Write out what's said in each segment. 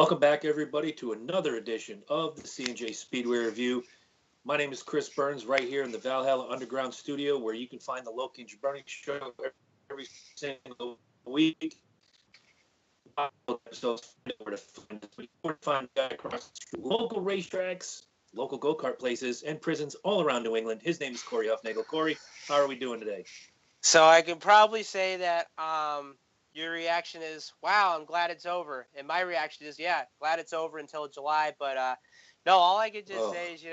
Welcome back, everybody, to another edition of the C&J Speedway Review. My name is Chris Burns, right here in the Valhalla Underground Studio, where you can find the Loki and Burning Show every single week. So find across local racetracks, local go-kart places, and prisons all around New England. His name is Corey Huffnagel. Corey, how are we doing today? So I can probably say that your reaction is, wow, I'm glad it's over. And my reaction is, yeah, glad it's over until July. But no, all I could just say is,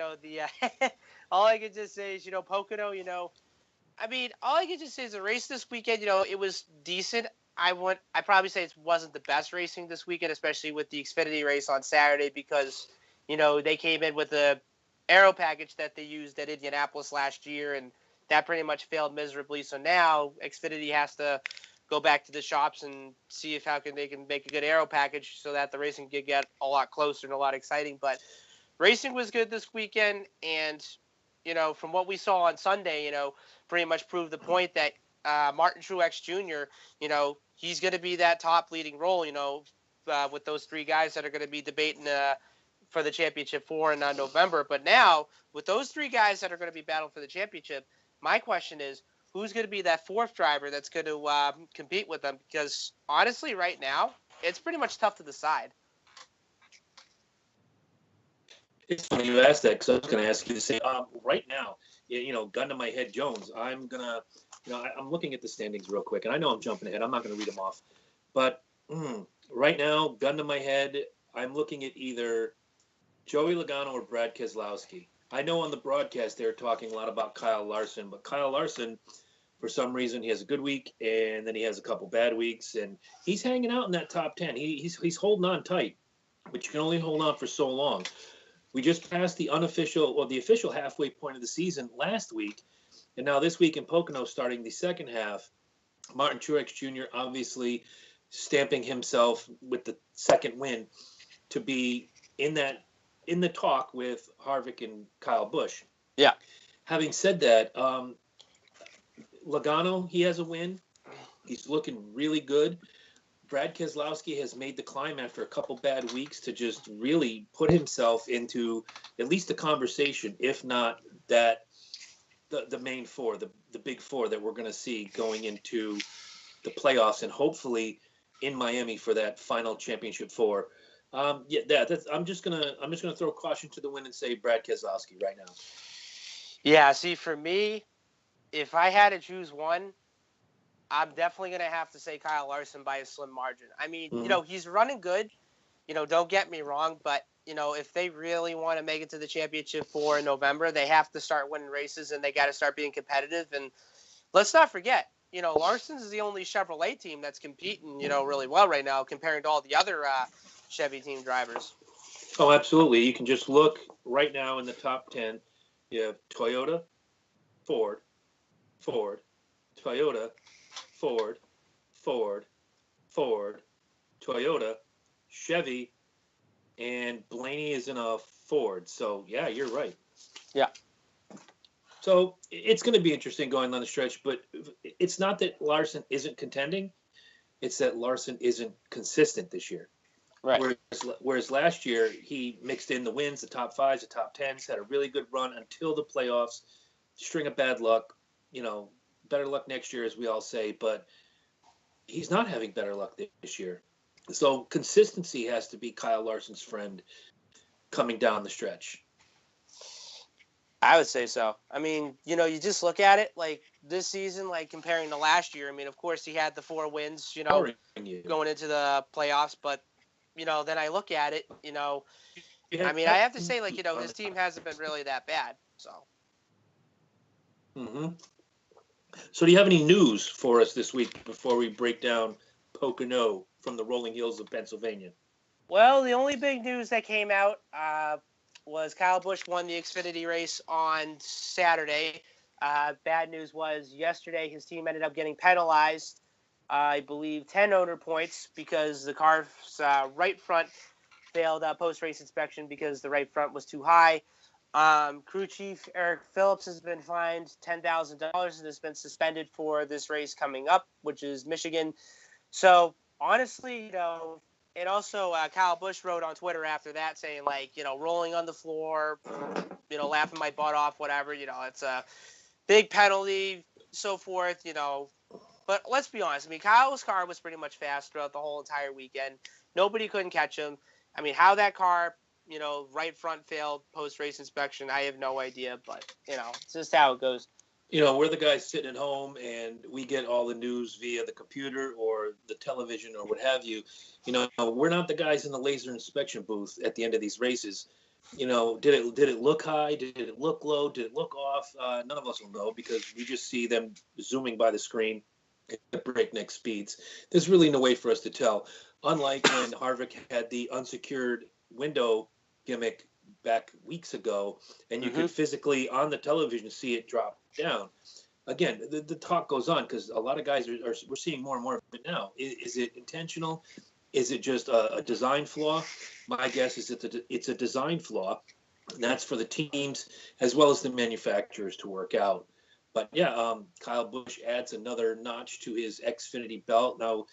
all I could just say is, Pocono, all I could just say is the race this weekend, it was decent. I'd probably say it wasn't the best racing this weekend, especially with the Xfinity race on Saturday because, they came in with the aero package that they used at Indianapolis last year, and that pretty much failed miserably. So now Xfinity has to go back to the shops and see if they can make a good aero package so that the racing can get a lot closer and a lot exciting. But racing was good this weekend, and from what we saw on Sunday, pretty much proved the point that Martin Truex Jr., he's going to be that top leading role, with those three guys that are going to be debating for the championship in November. But now, with those three guys that are going to be battling for the championship, my question is, who's going to be that fourth driver that's going to compete with them? Because honestly, right now, it's pretty much tough to decide. It's funny you asked that because I was going to ask you to say, right now, gun to my head, Jones, I'm going to, I'm looking at the standings real quick, and I know I'm jumping ahead. I'm not going to read them off. But right now, gun to my head, I'm looking at either Joey Logano or Brad Keselowski. I know on the broadcast they're talking a lot about Kyle Larson, but Kyle Larson, for some reason, he has a good week, and then he has a couple bad weeks, and he's hanging out in that top 10. He's holding on tight, but you can only hold on for so long. We just passed the official halfway point of the season last week, and now this week in Pocono, starting the second half, Martin Truex Jr. obviously stamping himself with the second win to be in the talk with Harvick and Kyle Busch. Yeah. Having said that, Logano, he has a win. He's looking really good. Brad Keselowski has made the climb after a couple bad weeks to just really put himself into at least the conversation, if not that the main four, the big four that we're going to see going into the playoffs and hopefully in Miami for that final championship four. I'm just gonna throw caution to the wind and say Brad Keselowski right now. Yeah, see, for me, if I had to choose one, I'm definitely gonna have to say Kyle Larson by a slim margin. I mean, he's running good. Don't get me wrong, but if they really want to make it to the championship in November, they have to start winning races and they got to start being competitive. And let's not forget, Larson's is the only Chevrolet team that's competing, really well right now comparing to all the other Chevy team drivers. Oh, absolutely. You can just look right now in the top 10. You have Toyota, Ford, Toyota, Ford, Toyota, Chevy, and Blaney is in a Ford. So, yeah, you're right. Yeah. So it's going to be interesting going down the stretch, but it's not that Larson isn't contending. It's that Larson isn't consistent this year. Right. Whereas last year, he mixed in the wins, the top fives, the top tens, had a really good run until the playoffs, string of bad luck, better luck next year, as we all say, but he's not having better luck this year. So consistency has to be Kyle Larson's friend coming down the stretch. I would say so. I mean, you just look at it like this season, like comparing to last year. I mean, of course, he had the 4 wins, going into the playoffs, but then I look at it, I mean, I have to say, his team hasn't been really that bad. So. Mm-hmm. So do you have any news for us this week before we break down Pocono from the rolling hills of Pennsylvania? Well, the only big news that came out was Kyle Busch won the Xfinity race on Saturday. Bad news was yesterday his team ended up getting penalized, I believe 10 owner points because the car's right front failed post-race inspection because the right front was too high. Crew chief Eric Phillips has been fined $10,000 and has been suspended for this race coming up, which is Michigan. So honestly, Kyle Busch wrote on Twitter after that saying, like, rolling on the floor, laughing my butt off, whatever, it's a big penalty, so forth, But let's be honest. I mean, Kyle's car was pretty much fast throughout the whole entire weekend. Nobody couldn't catch him. I mean, how that car, right front failed post-race inspection, I have no idea. But, it's just how it goes. We're the guys sitting at home and we get all the news via the computer or the television or what have you. We're not the guys in the laser inspection booth at the end of these races. Did it look high? Did it look low? Did it look off? None of us will know because we just see them zooming by the screen at breakneck speeds. There's really no way for us to tell. Unlike when Harvick had the unsecured window gimmick back weeks ago, and you could physically on the television see it drop down. Again, the talk goes on because a lot of guys we're seeing more and more of it now. Is it intentional? Is it just a design flaw? My guess is it's a design flaw, and that's for the teams as well as the manufacturers to work out. But yeah, Kyle Busch adds another notch to his Xfinity belt. Now,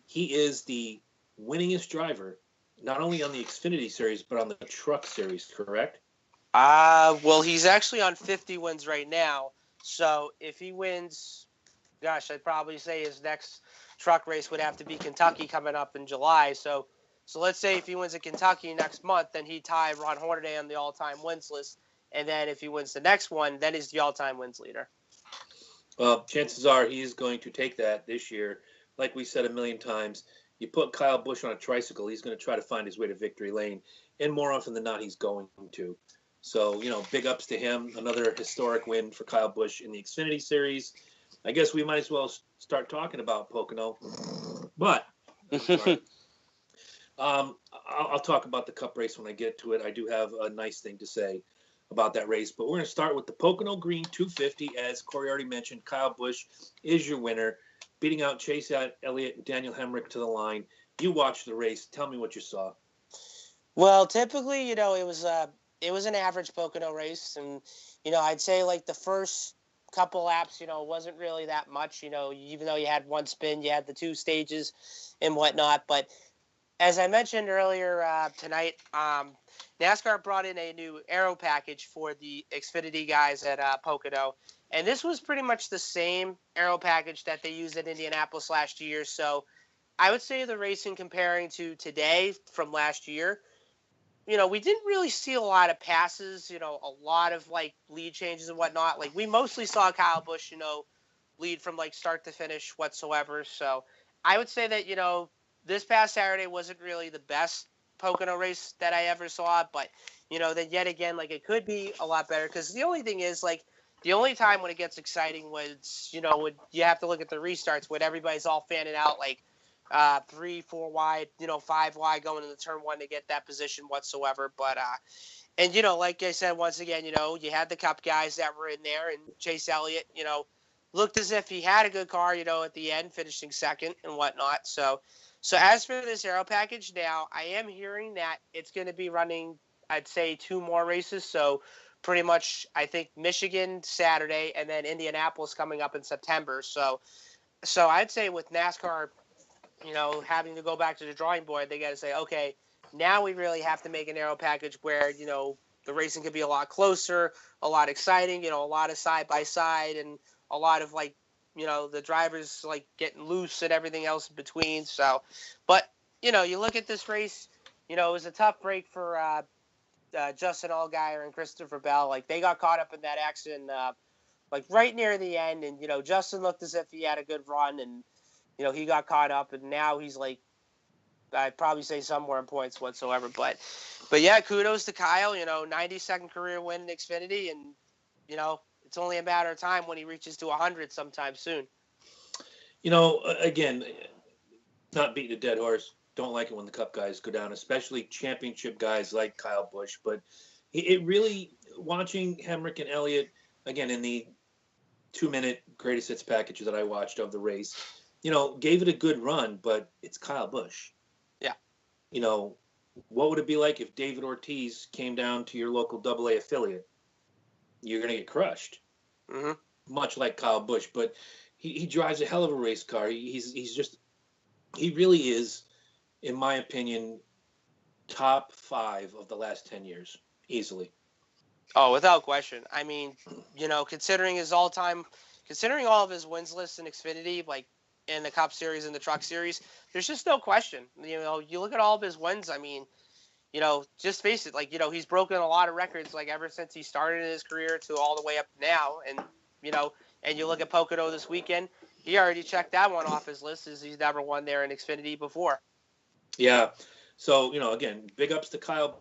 he is the winningest driver, not only on the Xfinity Series, but on the Truck Series, correct? Well, he's actually on 50 wins right now. So if he wins, gosh, I'd probably say his next truck race would have to be Kentucky coming up in July. So let's say if he wins at Kentucky next month, then he'd tie Ron Hornaday on the all-time wins list. And then if he wins the next one, then he's the all-time wins leader. Well, chances are he's going to take that this year. Like we said a million times, you put Kyle Busch on a tricycle, he's going to try to find his way to victory lane. And more often than not, he's going to. So, big ups to him. Another historic win for Kyle Busch in the Xfinity Series. I guess we might as well start talking about Pocono. But I'll talk about the Cup race when I get to it. I do have a nice thing to say about that race. But we're going to start with the Pocono Green 250. As Corey already mentioned, Kyle Busch is your winner, beating out Chase Elliott and Daniel Hemrick to the line. You watched the race. Tell me what you saw. Well, typically, it was an average Pocono race. And, I'd say like the first couple laps, wasn't really that much, even though you had one spin, you had the two stages and whatnot. But as I mentioned earlier tonight, NASCAR brought in a new aero package for the Xfinity guys at Pocono. And this was pretty much the same aero package that they used at Indianapolis last year. So I would say the racing comparing to today from last year, we didn't really see a lot of passes, a lot of like lead changes and whatnot. Like we mostly saw Kyle Busch, lead from like start to finish whatsoever. So I would say that, this past Saturday wasn't really the best Pocono race that I ever saw, but then yet again, like it could be a lot better because the only thing is like the only time when it gets exciting was, when you have to look at the restarts when everybody's all fanning out like 3, 4 wide, 5 wide going into turn one to get that position whatsoever. But, and, like I said, once again, you had the Cup guys that were in there and Chase Elliott, looked as if he had a good car, at the end, finishing second and whatnot. So as for this aero package now, I am hearing that it's going to be running, I'd say 2 more races. So pretty much, I think Michigan Saturday and then Indianapolis coming up in September. So I'd say with NASCAR, having to go back to the drawing board, they got to say, okay, now we really have to make an aero package where, the racing could be a lot closer, a lot exciting, a lot of side by side and a lot of like, the drivers like getting loose and everything else in between. So, but, you look at this race, it was a tough break for Justin Allgaier and Christopher Bell. Like they got caught up in that accident, like right near the end. And, Justin looked as if he had a good run and, he got caught up and now he's like, I'd probably say somewhere in points whatsoever. But yeah, kudos to Kyle, 92nd career win in Xfinity. And, it's only a matter of time when he reaches to 100 sometime soon. Again, not beating a dead horse. Don't like it when the Cup guys go down, especially championship guys like Kyle Busch. But it really, watching Hemrick and Elliott, again, in the 2-minute greatest hits package that I watched of the race, gave it a good run, but it's Kyle Busch. Yeah. What would it be like if David Ortiz came down to your local AA affiliate? You're going to get crushed. Mm-hmm. Much like Kyle Busch, but he drives a hell of a race car. He really is in my opinion, top 5 of the last 10 years, easily. Oh, without question. I mean, considering considering all of his wins lists in Xfinity, like in the Cup Series and the Truck Series, there's just no question. You look at all of his wins. I mean, just face it. Like, he's broken a lot of records, like ever since he started in his career to all the way up now. And and you look at Pocono this weekend, he already checked that one off his list, as he's never won there in Xfinity before. Yeah. So, again, big ups to Kyle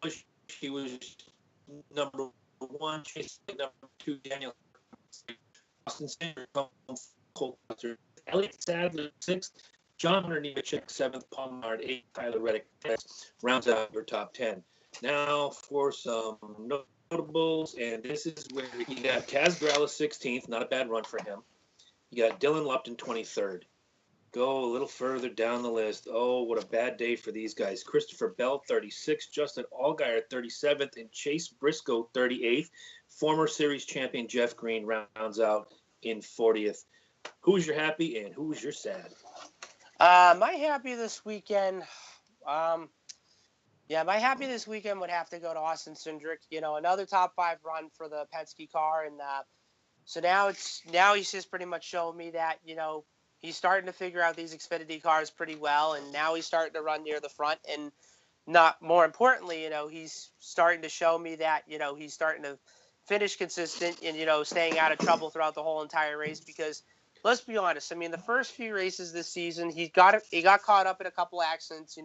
Busch. He was number 1, Chase number 2, Daniel Austin Cindric, Cole Custer, Elliott Sadler 6th, John Hunter Nemechek 7th, Paul Menard 8th, Tyler Reddick 10th, rounds out your top 10. Now for some notables, and this is where you got Kaz Grala 16th, not a bad run for him. You got Dylan Lupton 23rd. Go a little further down the list. Oh, what a bad day for these guys. Christopher Bell, 36th. Justin Allgaier, 37th. And Chase Briscoe, 38th. Former series champion Jeff Green rounds out in 40th. Who was your happy and who was your sad? My happy this weekend, my happy this weekend would have to go to Austin Cindric. Another top 5 run for the Penske car. And so now he's just pretty much showing me that, he's starting to figure out these Xfinity cars pretty well, and now he's starting to run near the front. And not more importantly, he's starting to show me that, he's starting to finish consistent and, staying out of trouble throughout the whole entire race. Because let's be honest, I mean, the first few races this season, he got caught up in a couple accidents,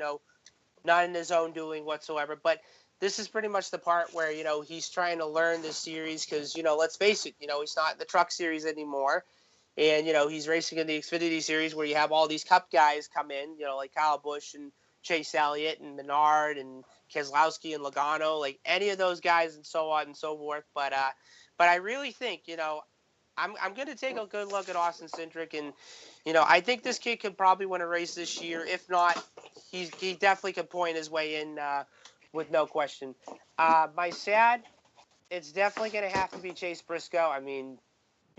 not in his own doing whatsoever. But this is pretty much the part where, he's trying to learn this series because, let's face it, he's not in the Truck Series anymore. And, he's racing in the Xfinity Series where you have all these Cup guys come in, like Kyle Busch and Chase Elliott and Menard and Keselowski and Logano, like any of those guys and so on and so forth. But I really think, I'm going to take a good look at Austin Cindric. And, I think this kid could probably win a race this year. If not, he definitely could point his way in with no question. My sad, it's definitely going to have to be Chase Briscoe. I mean,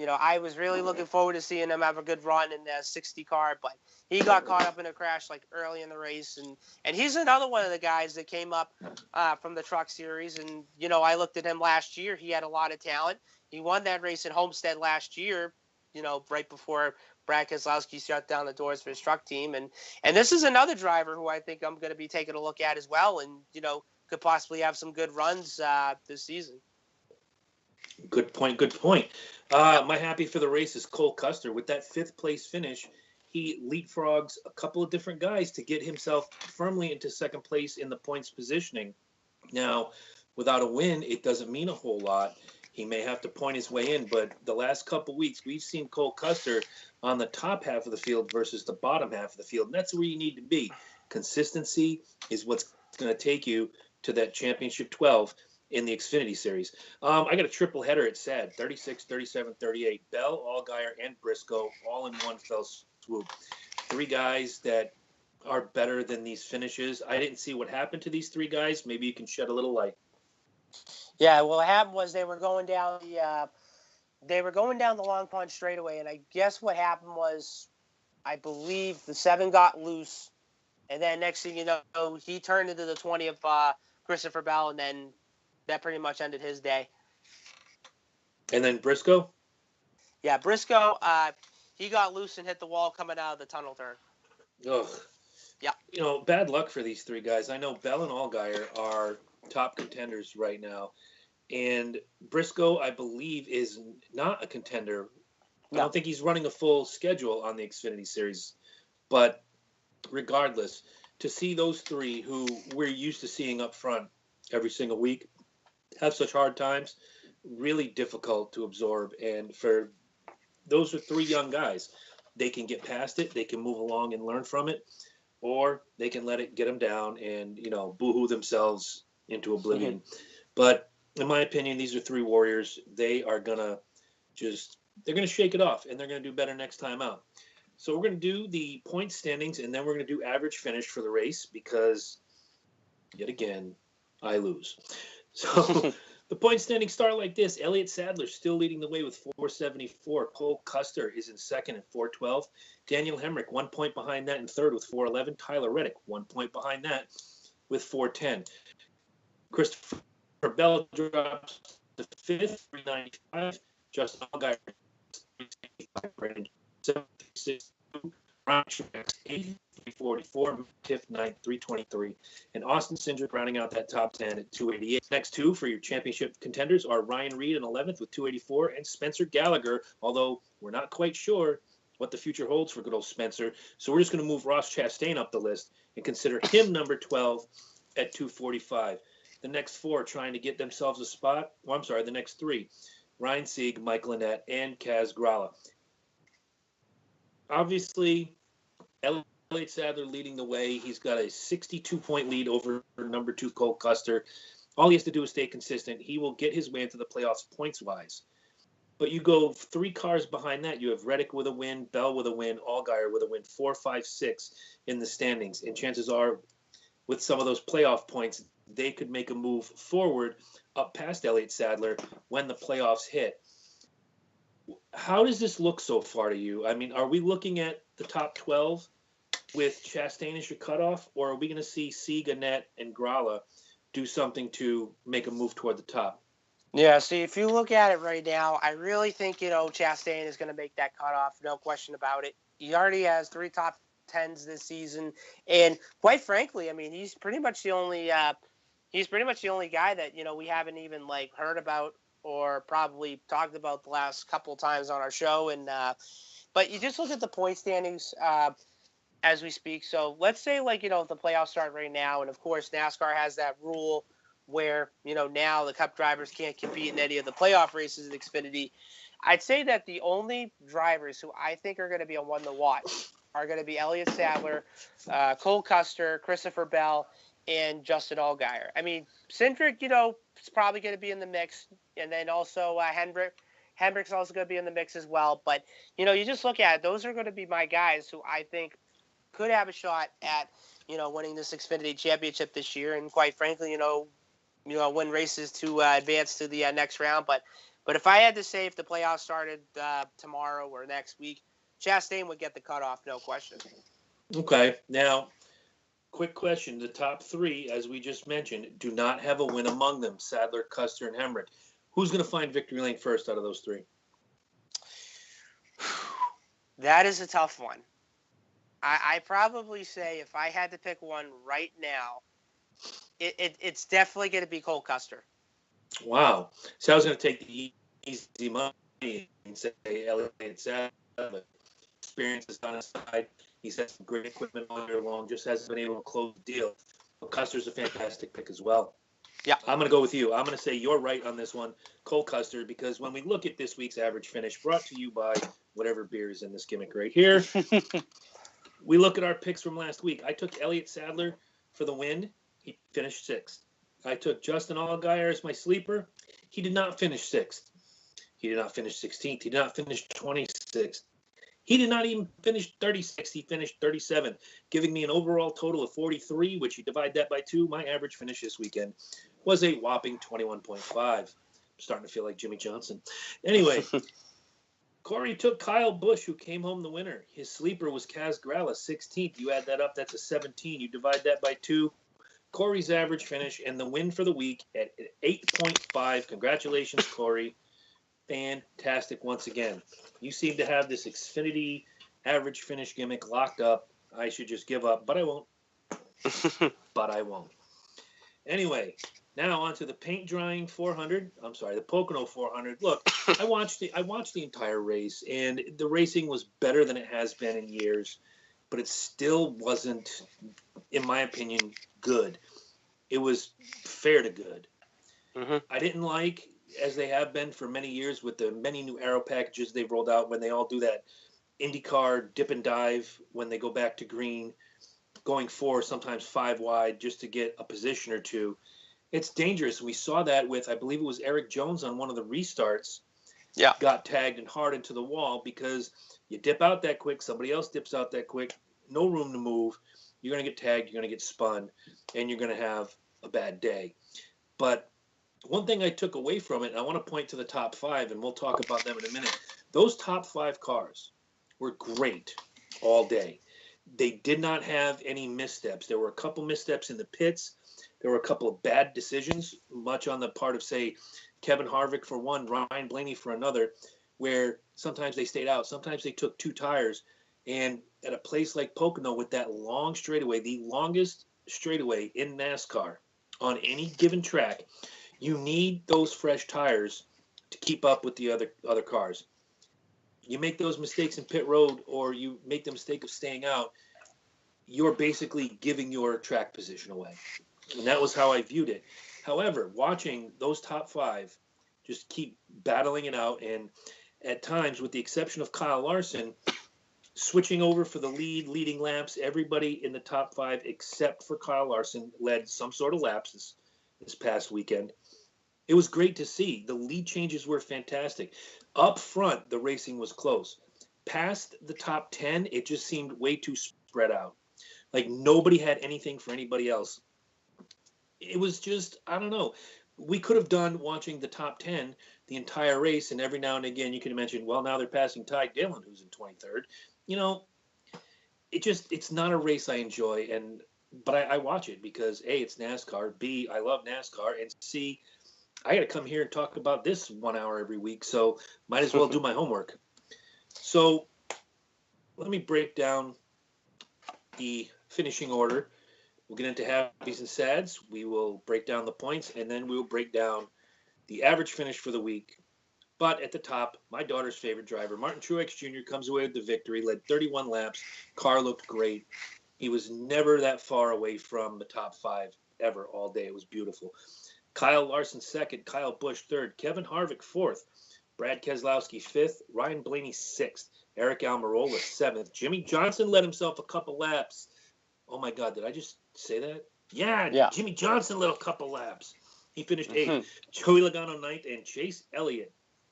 I was really looking forward to seeing him have a good run in the 60 car, but he got caught up in a crash like early in the race. And he's another one of the guys that came up from the Truck Series. And, I looked at him last year. He had a lot of talent. He won that race at Homestead last year, right before Brad Keselowski shut down the doors for his truck team. And this is another driver who I think I'm going to be taking a look at as well and, could possibly have some good runs this season. Good point. My happy for the race is Cole Custer. With that 5th place finish, he leapfrogs a couple of different guys to get himself firmly into 2nd place in the points positioning. Now, without a win, it doesn't mean a whole lot. He may have to point his way in, but the last couple weeks, we've seen Cole Custer on the top half of the field versus the bottom half of the field, and that's where you need to be. Consistency is what's going to take you to that championship 12 in the Xfinity Series. I got a triple header at SAD, 36, 37, 38. Bell, Allgaier, and Briscoe all in one fell swoop. 3 guys that are better than these finishes. I didn't see what happened to these 3 guys. Maybe you can shed a little light. Yeah, well, what happened was they were going down the Long Pond straightaway, and I guess what happened was, I believe the 7 got loose, and then next thing you know, he turned into the 20 of Christopher Bell, and then that pretty much ended his day. And then Briscoe? Yeah, Briscoe, he got loose and hit the wall coming out of the tunnel turn. Ugh. Yeah. Bad luck for these 3 guys. I know Bell and Allgaier are top contenders right now. And Briscoe, I believe, is not a contender. No. I don't think he's running a full schedule on the Xfinity Series. But regardless, to see those 3 who we're used to seeing up front every single week have such hard times, really difficult to absorb. And for those are 3 young guys. They can get past it. They can move along and learn from it. Or they can let it get them down and, boo-hoo themselves into oblivion. Mm-hmm. But in my opinion, these are 3 warriors. They are going to they're going to shake it off, and they're going to do better next time out. So we're going to do the point standings, and then we're going to do average finish for the race because, yet again, I lose. So The point standing start like this. Elliott Sadler still leading the way with 474. Cole Custer is in second at 412. Daniel Hemrick 1 point behind that in third with 411. Tyler Reddick 1 point behind that with 410. Christopher Bell drops to fifth, 395. Justin Allgaier 365. Brandon 762. Ron Truex 8th, 344. Tiff 9th, 323. And Austin Cindric rounding out that top 10 at 288. Next two for your championship contenders are Ryan Reed in 11th with 284 and Spencer Gallagher, although we're not quite sure what the future holds for good old Spencer. So we're just going to move Ross Chastain up the list and consider him number 12 at 245. The next four trying to get themselves a spot. Well, I'm sorry, the next three. Ryan Sieg, Mike Lynette, and Kaz Grala. Obviously, Elliott Sadler leading the way. He's got a 62-point lead over number 2 Cole Custer. All he has to do is stay consistent. He will get his way into the playoffs points-wise. But you go 3 cars behind that. You have Reddick with a win, Bell with a win, Allgaier with a win, 4, 5, 6 in the standings. And chances are, with some of those playoff points, they could make a move forward up past Elliott Sadler when the playoffs hit. How does this look so far to you? I mean, are we looking at the top 12 with Chastain as your cutoff, or are we going to see Sieg, Annette, and Grala do something to make a move toward the top? Yeah, see, if you look at it right now, I really think, Chastain is going to make that cutoff, no question about it. He already has 3 top 10s this season, and quite frankly, I mean, he's pretty much the only guy that, we haven't even, heard about or probably talked about the last couple of times on our show. And but you just look at the point standings as we speak. So let's say, the playoffs start right now, and of course NASCAR has that rule where, now the Cup drivers can't compete in any of the playoff races in Xfinity. I'd say that the only drivers who I think are going to be a one to watch are going to be Elliott Sadler, Cole Custer, Christopher Bell, and Justin Allgaier. I mean, Cindric, is probably going to be in the mix, and then also Hendrick's also going to be in the mix as well. But, you just look at it, those are going to be my guys who I think could have a shot at, winning this Xfinity championship this year, and quite frankly, win races to advance to the next round. But if I had to say, if the playoffs started tomorrow or next week, Chastain would get the cutoff, no question. Okay. Now, quick question. The top 3, as we just mentioned, do not have a win among them. Sadler, Custer, and Hemrick. Who's going to find victory lane first out of those 3? That is a tough one. I probably say, if I had to pick one right now, it's definitely going to be Cole Custer. Wow. So I was going to take the easy money and say Elliott Sadler. Experience is on his side. He's had some great equipment all year long, just hasn't been able to close the deal. But Custer's a fantastic pick as well. Yeah. I'm going to go with you. I'm going to say you're right on this one, Cole Custer, because when we look at this week's average finish, brought to you by whatever beer is in this gimmick right here, we look at our picks from last week. I took Elliott Sadler for the win. He finished 6th. I took Justin Allgaier as my sleeper. He did not finish 6th. He did not finish 16th. He did not finish 26th. He did not even finish 36th. He finished 37th, giving me an overall total of 43, which you divide that by 2. My average finish this weekend was a whopping 21.5. I'm starting to feel like Jimmy Johnson. Anyway, Corey took Kyle Busch, who came home the winner. His sleeper was Kaz Grala, 16th. You add that up, that's a 17. You divide that by 2. Corey's average finish and the win for the week at 8.5. Congratulations, Corey. Fantastic once again. You seem to have this Xfinity average finish gimmick locked up. I should just give up, but I won't. But I won't. Anyway, now on to the paint drying 400. I'm sorry, the Pocono 400. Look, I watched the entire race, and the racing was better than it has been in years, but it still wasn't, in my opinion, good. It was fair to good. Mm-hmm. I didn't like, as they have been for many years with the many new aero packages they've rolled out, when they all do that IndyCar dip and dive when they go back to green, going 4, sometimes 5 wide just to get a position or two. It's dangerous. We saw that with, I believe it was Eric Jones on one of the restarts. Yeah. Got tagged and hard into the wall because you dip out that quick, somebody else dips out that quick, no room to move. You're going to get tagged, you're going to get spun, and you're going to have a bad day. But one thing I took away from it, and I want to point to the top five, and we'll talk about them in a minute. Those top five cars were great all day. They did not have any missteps. There were a couple missteps in the pits. There were a couple of bad decisions, much on the part of, say, Kevin Harvick for one, Ryan Blaney for another, where sometimes they stayed out. Sometimes they took two tires. And at a place like Pocono with that long straightaway, the longest straightaway in NASCAR on any given track, you need those fresh tires to keep up with the other cars. You make those mistakes in pit road, or you make the mistake of staying out, you're basically giving your track position away. And that was how I viewed it. However, watching those top five just keep battling it out, and at times, with the exception of Kyle Larson, switching over for the leading laps, everybody in the top five except for Kyle Larson led some sort of laps this past weekend. It was great to see. The lead changes were fantastic. Up front, the racing was close. Past the top 10, it just seemed way too spread out. Like nobody had anything for anybody else. It was just, I don't know. We could have done watching the top 10 the entire race, and every now and again you can mention, well, now they're passing Ty Dillon, who's in 23rd. You know, it's not a race I enjoy, but I watch it because A, it's NASCAR, B, I love NASCAR, and C, I got to come here and talk about this 1 hour every week, so might as well do my homework. So let me break down the finishing order. We'll get into happies and sads. We will break down the points, and then we will break down the average finish for the week. But at the top, my daughter's favorite driver, Martin Truex Jr., comes away with the victory, led 31 laps. Car looked great. He was never that far away from the top five ever all day. It was beautiful. Kyle Larson second, Kyle Busch third, Kevin Harvick fourth, Brad Keselowski fifth, Ryan Blaney sixth, Eric Almirola seventh. Jimmy Johnson led himself a couple laps. Oh my God, did I just say that? Yeah. Jimmy Johnson led a couple laps. He finished eighth. Joey Logano ninth, and Chase Elliott,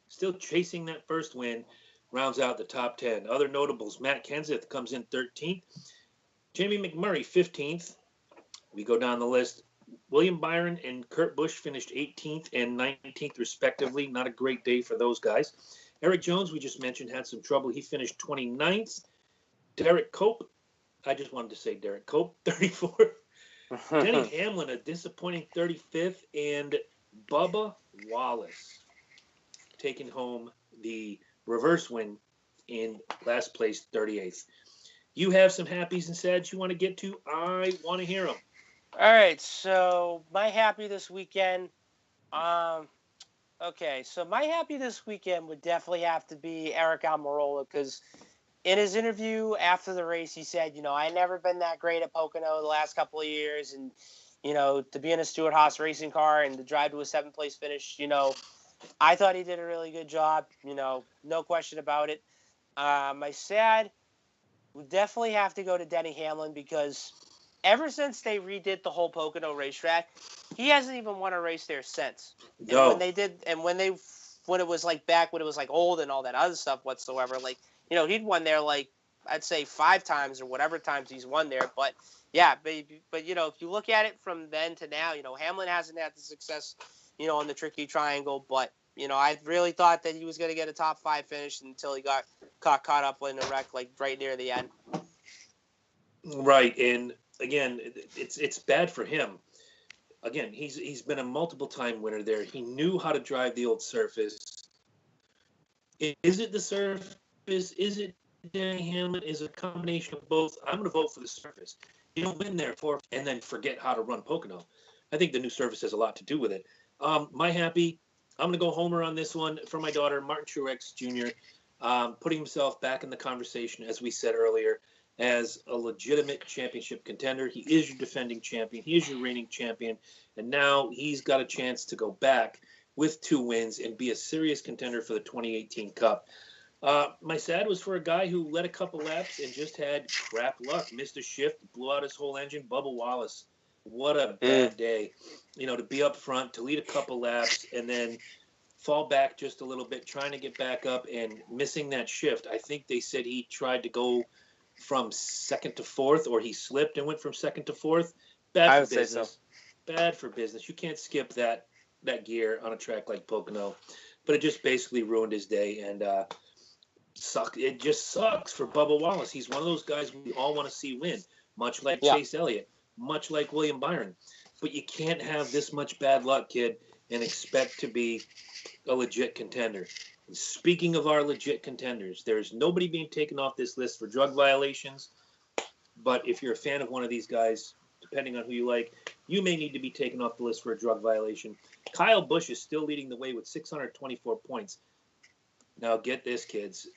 still chasing that first win, rounds out the top 10. Other notables, Matt Kenseth comes in 13th. Jamie McMurray 15th. We go down the list. William Byron and Kurt Busch finished 18th and 19th, respectively. Not a great day for those guys. Eric Jones, we just mentioned, had some trouble. He finished 29th. Derek Cope, I just wanted to say Derek Cope, 34th. Denny Hamlin, a disappointing 35th. And Bubba Wallace taking home the reverse win in last place, 38th. You have some happies and sads you want to get to? I want to hear them. All right, so my happy this weekend. Okay, so my happy this weekend would definitely have to be Eric Almirola, because in his interview after the race, he said, I never been that great at Pocono the last couple of years, and to be in a Stewart-Haas racing car and to drive to a 7th place finish, I thought he did a really good job, no question about it. My sad would definitely have to go to Denny Hamlin, because ever since they redid the whole Pocono racetrack, he hasn't even won a race there since. No. And when it was like back when it was like old and all that other stuff whatsoever, like, he'd won there like I'd say 5 times or whatever times he's won there. But yeah, but if you look at it from then to now, Hamlin hasn't had the success, on the tricky triangle, but I really thought that he was going to get a top 5 finish until he got caught up in a wreck like right near the end. Right, and again, it's bad for him. Again, he's been a multiple time winner there. He knew how to drive the old surface. Is it the surface? Is it Denny Hamlin? Is it a combination of both? I'm going to vote for the surface. You don't win there and then forget how to run Pocono. I think the new surface has a lot to do with it. My happy, I'm going to go homer on this one for my daughter, Martin Truex Jr., putting himself back in the conversation, as we said earlier, as a legitimate championship contender. He is your defending champion. He is your reigning champion. And now he's got a chance to go back with 2 wins and be a serious contender for the 2018 Cup. My sad was for a guy who led a couple laps and just had crap luck, missed a shift, blew out his whole engine, Bubba Wallace. What a bad day, to be up front, to lead a couple laps, and then fall back just a little bit, trying to get back up and missing that shift. I think they said he tried to go from 2nd to 4th, or he slipped and went from 2nd to 4th. Bad for business. Bad for business. You can't skip that that gear on a track like Pocono, but it just basically ruined his day and it just sucks for Bubba Wallace. He's one of those guys we all want to see win, much like Yeah. Chase Elliott, much like William Byron. But you can't have this much bad luck, kid, and expect to be a legit contender. And speaking of our legit contenders, there's nobody being taken off this list for drug violations. But if you're a fan of one of these guys, depending on who you like, you may need to be taken off the list for a drug violation. Kyle Busch is still leading the way with 624 points. Now get this, kids.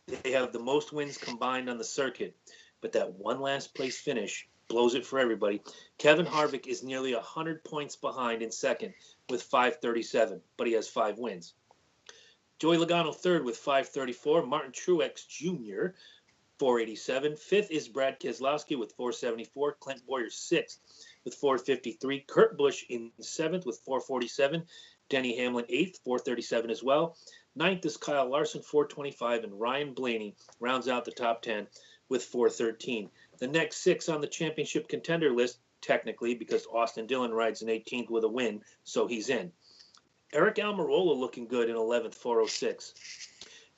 They have the most wins combined on the circuit, but that one last place finish blows it for everybody. Kevin Harvick is nearly 100 points behind in second with 537, but he has 5 wins. Joey Logano third with 534. Martin Truex Jr., 487. Fifth is Brad Keselowski with 474. Clint Boyer sixth with 453. Kurt Busch in seventh with 447. Denny Hamlin eighth, 437 as well. Ninth is Kyle Larson, 425, and Ryan Blaney rounds out the top 10 with 413. The next 6 on the championship contender list, technically, because Austin Dillon rides in 18th with a win, so he's in. Eric Almirola looking good in 11th, 406.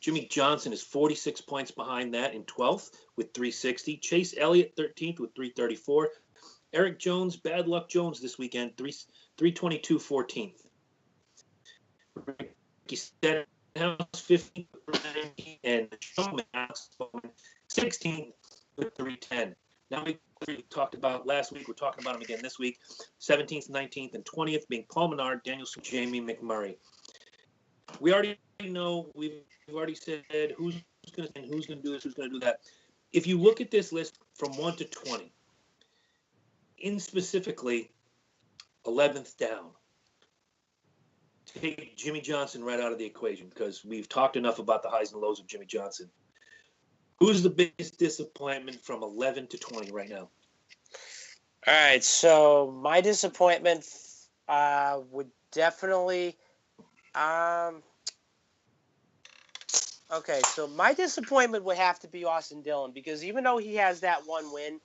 Jimmy Johnson is 46 points behind that in 12th with 360. Chase Elliott, 13th with 334. Eric Jones, bad luck Jones this weekend, 322, 14th. Ricky Stenhouse, 15th and Sean Max, 16th with 310. Now we talked about last week. We're talking about him again this week. 17th, 19th, and 20th being Paul Menard, Daniel Suarez, Jamie McMurray. We already know. We've already said who's going to do this, who's going to do that. If you look at this list from 1 to 20, in specifically 11th down, take Jimmy Johnson right out of the equation because we've talked enough about the highs and lows of Jimmy Johnson. Who's the biggest disappointment from 11 to 20 right now? All right, so my disappointment would definitely okay, so my disappointment would have to be Austin Dillon because even though he has that one win,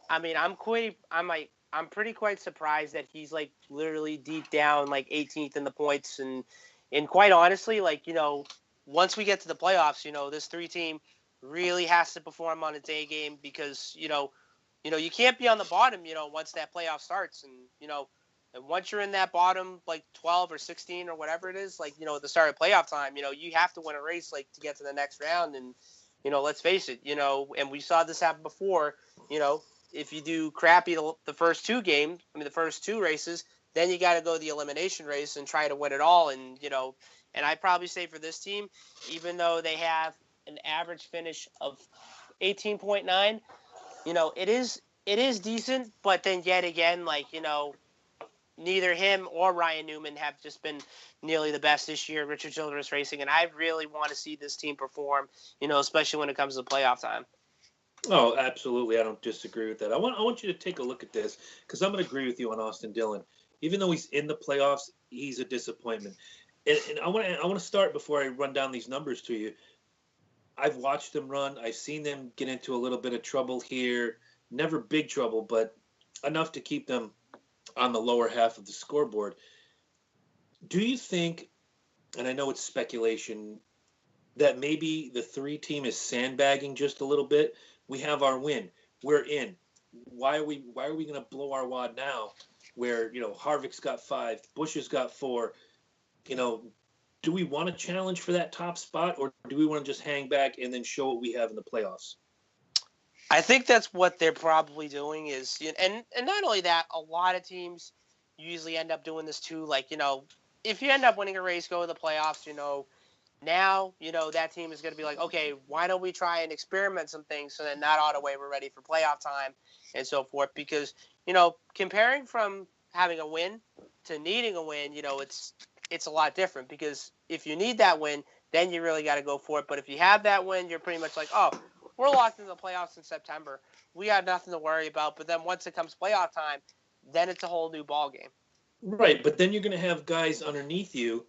I mean, I'm pretty quite surprised that he's like literally deep down like 18th in the points and quite honestly, like, you know, once we get to the playoffs, you know, this 3 team really has to perform on its A game because, you know, you can't be on the bottom, you know, once that playoff starts and, you know, and once you're in that bottom, like 12 or 16 or whatever it is, like, you know, at the start of playoff time, you know, you have to win a race, like, to get to the next round. And, you know, let's face it, you know, and we saw this happen before, you know, if you do crappy the first 2 races, then you got to go the elimination race and try to win it all. And, you know, and I'd probably say for this team, even though they have an average finish of 18.9, you know, it is decent, but then yet again, like, you know, neither him or Ryan Newman have just been nearly the best this year, Richard Childress Racing, and I really want to see this team perform, you know, especially when it comes to playoff time. Oh, absolutely. I don't disagree with that. I want you to take a look at this because I'm going to agree with you on Austin Dillon. Even though he's in the playoffs, he's a disappointment. And I want to start before I run down these numbers to you. I've watched them run. I've seen them get into a little bit of trouble here. Never big trouble, but enough to keep them on the lower half of the scoreboard. Do you think, and I know it's speculation, that maybe the 3 team is sandbagging just a little bit? We have our win. We're in. Why are we going to blow our wad now where, you know, Harvick's got 5, Busch has got 4, you know, do we want to challenge for that top spot or do we want to just hang back and then show what we have in the playoffs? I think that's what they're probably doing is, and not only that, a lot of teams usually end up doing this too. Like, you know, if you end up winning a race, go to the playoffs, you know, now, you know, that team is going to be like, okay, why don't we try and experiment some things so then that auto way we're ready for playoff time and so forth. Because, you know, comparing from having a win to needing a win, you know, it's a lot different because if you need that win, then you really got to go for it. But if you have that win, you're pretty much like, oh, we're locked into the playoffs in September. We got nothing to worry about. But then once it comes playoff time, then it's a whole new ball game. Right, but then you're going to have guys underneath you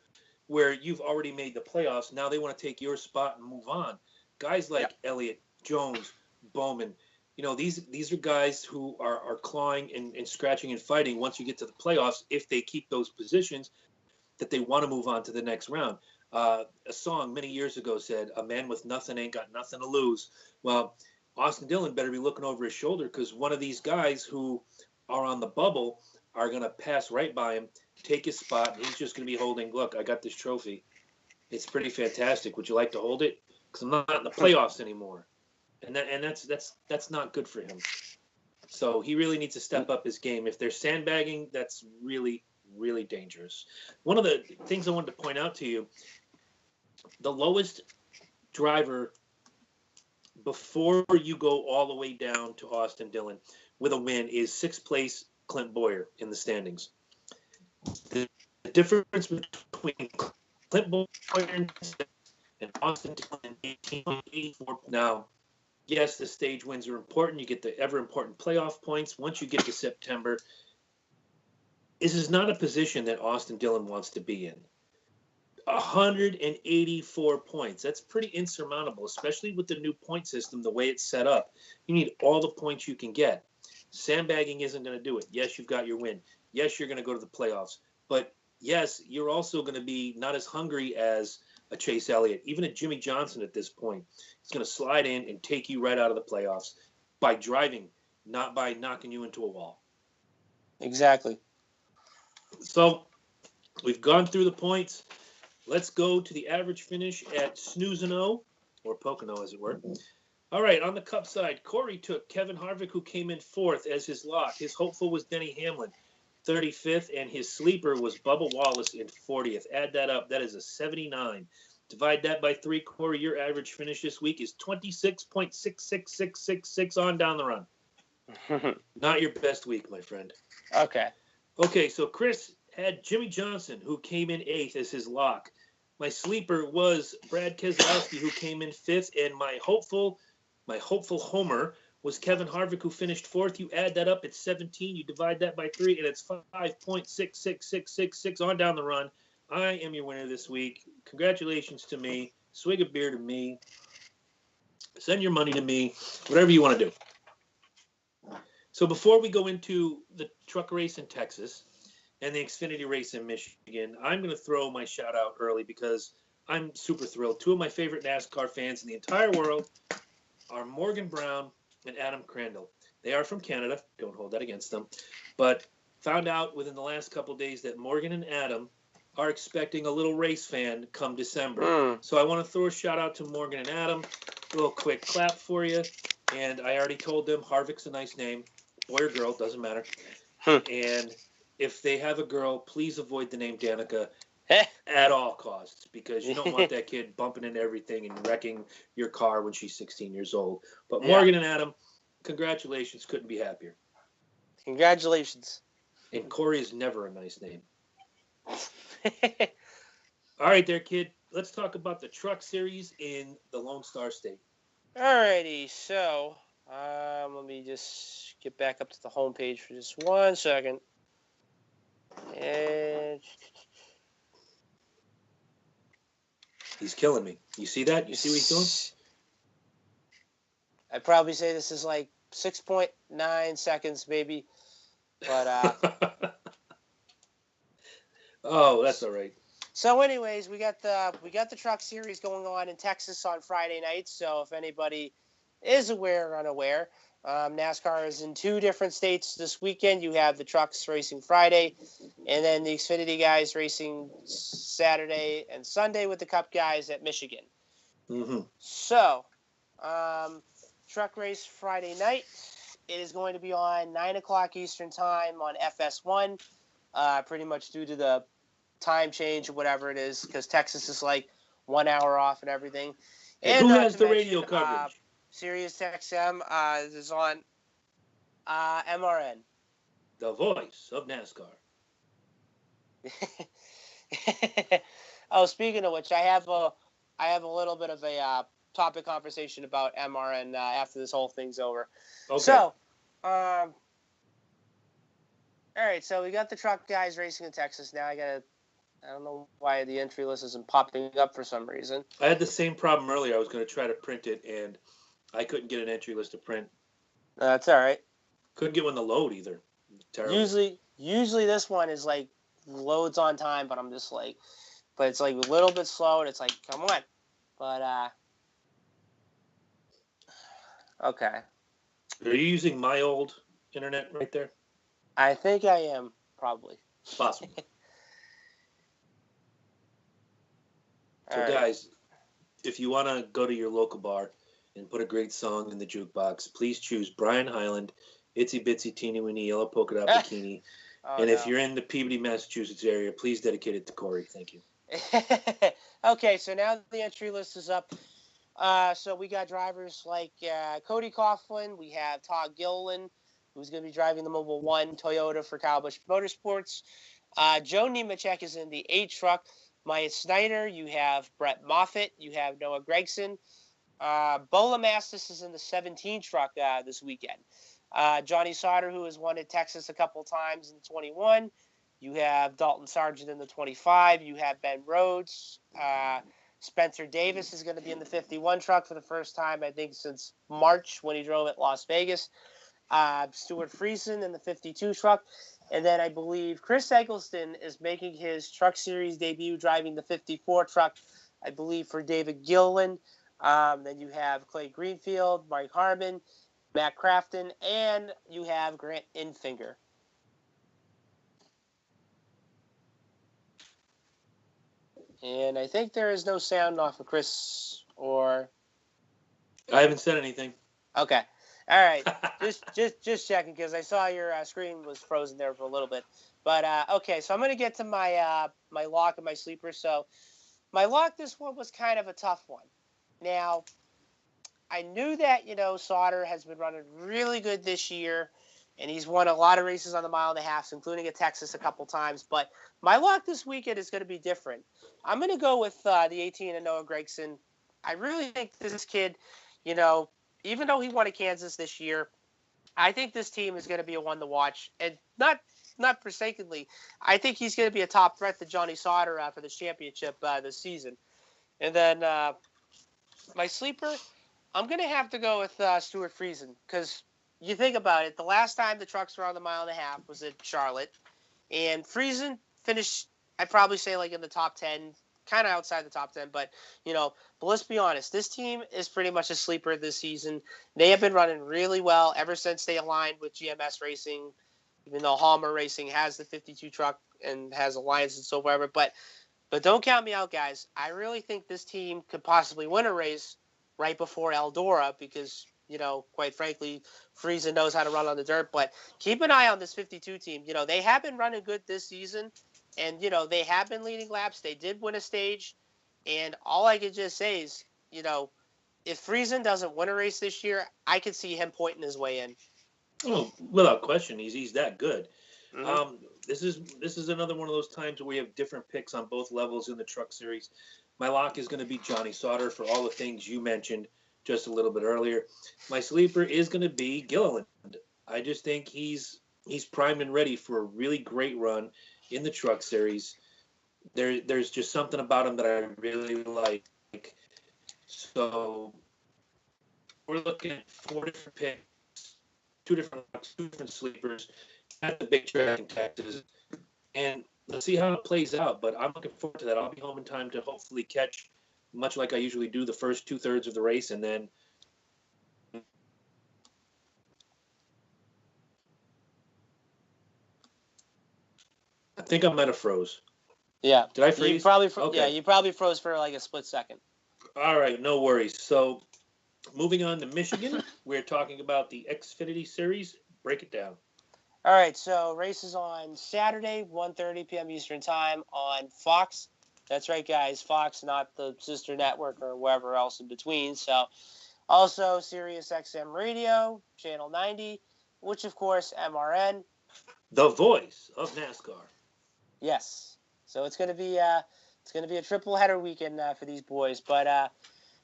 where you've already made the playoffs. Now they want to take your spot and move on. Guys like Elliott, Jones, Bowman, you know, these are guys who are clawing and scratching and fighting once you get to the playoffs if they keep those positions. that they want to move on to the next round. A song many years ago said, "A man with nothing ain't got nothing to lose." Well, Austin Dillon better be looking over his shoulder, because one of these guys who are on the bubble are going to pass right by him, take his spot, and he's just going to be holding, "Look, I got this trophy. It's pretty fantastic. Would you like to hold it? Because I'm not in the playoffs anymore." And that's not good for him. So he really needs to step up his game. If they're sandbagging, that's really, really dangerous. One of the things I wanted to point out to you, the lowest driver before you go all the way down to Austin Dillon with a win is 6th place Clint Boyer in the standings. The difference between Clint Boyer and Austin Dillon, 18.84. Now, yes, the stage wins are important. You get the ever-important playoff points. Once you get to September, this is not a position that Austin Dillon wants to be in. 184 points. That's pretty insurmountable, especially with the new point system, the way it's set up. You need all the points you can get. Sandbagging isn't going to do it. Yes, you've got your win. Yes, you're going to go to the playoffs. But, yes, you're also going to be not as hungry as a Chase Elliott, even a Jimmy Johnson at this point. He's going to slide in and take you right out of the playoffs by driving, not by knocking you into a wall. Exactly. So we've gone through the points. Let's go to the average finish at Snooze-and-O, or Pocono, as it were. All right, on the Cup side, Corey took Kevin Harvick, who came in 4th as his lock. His hopeful was Denny Hamlin, 35th, and his sleeper was Bubba Wallace in 40th. Add that up. That is a 79. Divide that by 3, Corey. Your average finish this week is 26.66666 on down the run. Not your best week, my friend. Okay. Okay, so Chris had Jimmy Johnson, who came in 8th as his lock. My sleeper was Brad Keselowski, who came in 5th, and my hopeful homer was Kevin Harvick, who finished 4th. You add that up, it's 17. You divide that by 3, and it's 5.66666 on down the run. I am your winner this week. Congratulations to me. Swig a beer to me. Send your money to me. Whatever you want to do. So before we go into the truck race in Texas and the Xfinity race in Michigan, I'm going to throw my shout out early because I'm super thrilled. 2 of my favorite NASCAR fans in the entire world are Morgan Brown and Adam Crandall. They are from Canada. Don't hold that against them. But found out within the last couple of days that Morgan and Adam are expecting a little race fan come December. So I want to throw a shout out to Morgan and Adam. A little quick clap for you. And I already told them Harvick's a nice name. Boy or girl, doesn't matter. And if they have a girl, please avoid the name Danica at all costs, because you don't want that kid bumping into everything and wrecking your car when she's 16 years old. But Morgan and Adam, congratulations. Couldn't be happier. Congratulations. And Corey is never a nice name. All right there, kid. Let's talk about the Truck Series in the Lone Star State. Alrighty, so let me just get back up to the homepage for just 1 second. And he's killing me. You see that? You see what he's doing? I'd probably say this is like 6.9 seconds, maybe. But oh, that's all right. So, anyways, we got the Truck Series going on in Texas on Friday night. So, if anybody is aware or unaware, NASCAR is in 2 different states this weekend. You have the trucks racing Friday, and then the Xfinity guys racing Saturday and Sunday with the Cup guys at Michigan. Mm-hmm. So, truck race Friday night. It is going to be on 9 o'clock Eastern time on FS1, pretty much due to the time change or whatever it is, because Texas is like 1 hour off and everything. And who has the radio coverage? Sirius XM is on MRN. The voice of NASCAR. Oh, speaking of which, I have a little bit of a topic conversation about MRN after this whole thing's over. Okay. So, all right. So we got the truck guys racing in Texas. Now I don't know why the entry list isn't popping up for some reason. I had the same problem earlier. I was going to try to print it, and I couldn't get an entry list to print. That's all right. Couldn't get one to load either. Terrible. Usually this one is like loads on time, but I'm just like, but it's like a little bit slow, and it's like, come on. But okay. Are you using my old internet right there? I think I am, probably. Possible. So, All right. guys, if you want to go to your local bar and put a great song in the jukebox, please choose Brian Hyland, Itsy Bitsy Teeny Weeny Yellow Polka Dot Bikini. Oh, and no. if you're in the Peabody, Massachusetts area, please dedicate it to Corey. Thank you. Okay, so now the entry list is up. So we got drivers like Cody Coughlin. We have Todd Gilliland, who's going to be driving the Mobile 1 Toyota for Kyle Busch Motorsports. Joe Nemechek is in the 8 truck. Maya Snyder. You have Brett Moffitt. You have Noah Gregson. Bola Mastis is in the 17 truck this weekend. Johnny Sauter, who has won at Texas a couple times in the 21. You have Dalton Sargent in the 25. You have Ben Rhodes. Spencer Davis is going to be in the 51 truck for the first time, I think, since March when he drove at Las Vegas. Stuart Friesen in the 52 truck. And then I believe Chris Eggleston is making his Truck Series debut driving the 54 truck, I believe, for David Gilliland. Then you have Clay Greenfield, Mike Harmon, Matt Crafton, and you have Grant Infinger. And I think there is no sound off of Chris or... I haven't said anything. Okay. All right. just checking because I saw your screen was frozen there for a little bit. But, okay, so I'm going to get to my my lock and my sleeper. So my lock, this one was kind of a tough one. Now, I knew that, Sauter has been running really good this year, and he's won a lot of races on the mile and a half, including at Texas a couple times. But my lock this weekend is going to be different. I'm going to go with the 18 and Noah Gregson. I really think this kid, even though he won at Kansas this year, I think this team is going to be a one to watch, and not forsakenly. I think he's going to be a top threat to Johnny Sauter for the championship this season. And then my sleeper, I'm going to have to go with Stuart Friesen because you think about it. The last time the trucks were on the mile and a half was at Charlotte, and Friesen finished, I'd probably say, like in the top 10, kind of outside the top 10. But let's be honest. This team is pretty much a sleeper this season. They have been running really well ever since they aligned with GMS Racing, even though Halmer Racing has the 52 truck and has Alliance and so whatever. But don't count me out, guys. I really think this team could possibly win a race right before Eldora because, quite frankly, Friesen knows how to run on the dirt. But keep an eye on this 52 team. They have been running good this season, and, they have been leading laps. They did win a stage, and all I could just say is, if Friesen doesn't win a race this year, I could see him pointing his way in. Oh, without question, he's that good. Mm-hmm. This is another one of those times where we have different picks on both levels in the Truck Series. My lock is going to be Johnny Sauter for all the things you mentioned just a little bit earlier. My sleeper is going to be Gilliland. I just think he's primed and ready for a really great run in the Truck Series. There's just something about him that I really like. So we're looking at 4 different picks, two different sleepers at the big track in Texas, and let's see how it plays out. But I'm looking forward to that. I'll be home in time to hopefully catch, much like I usually do, the first 2/3 of the race, and then I think I might have froze. Yeah. Did I freeze? You probably froze for like a split second. All right, no worries. So moving on to Michigan, we're talking about the Xfinity Series. Break it down. All right, so races on Saturday, 1:30 p.m. Eastern Time on Fox. That's right, guys. Fox, not the sister network or wherever else in between. So also Sirius XM Radio, Channel 90, which, of course, MRN. The voice of NASCAR. Yes. So it's going to be a triple header weekend for these boys. But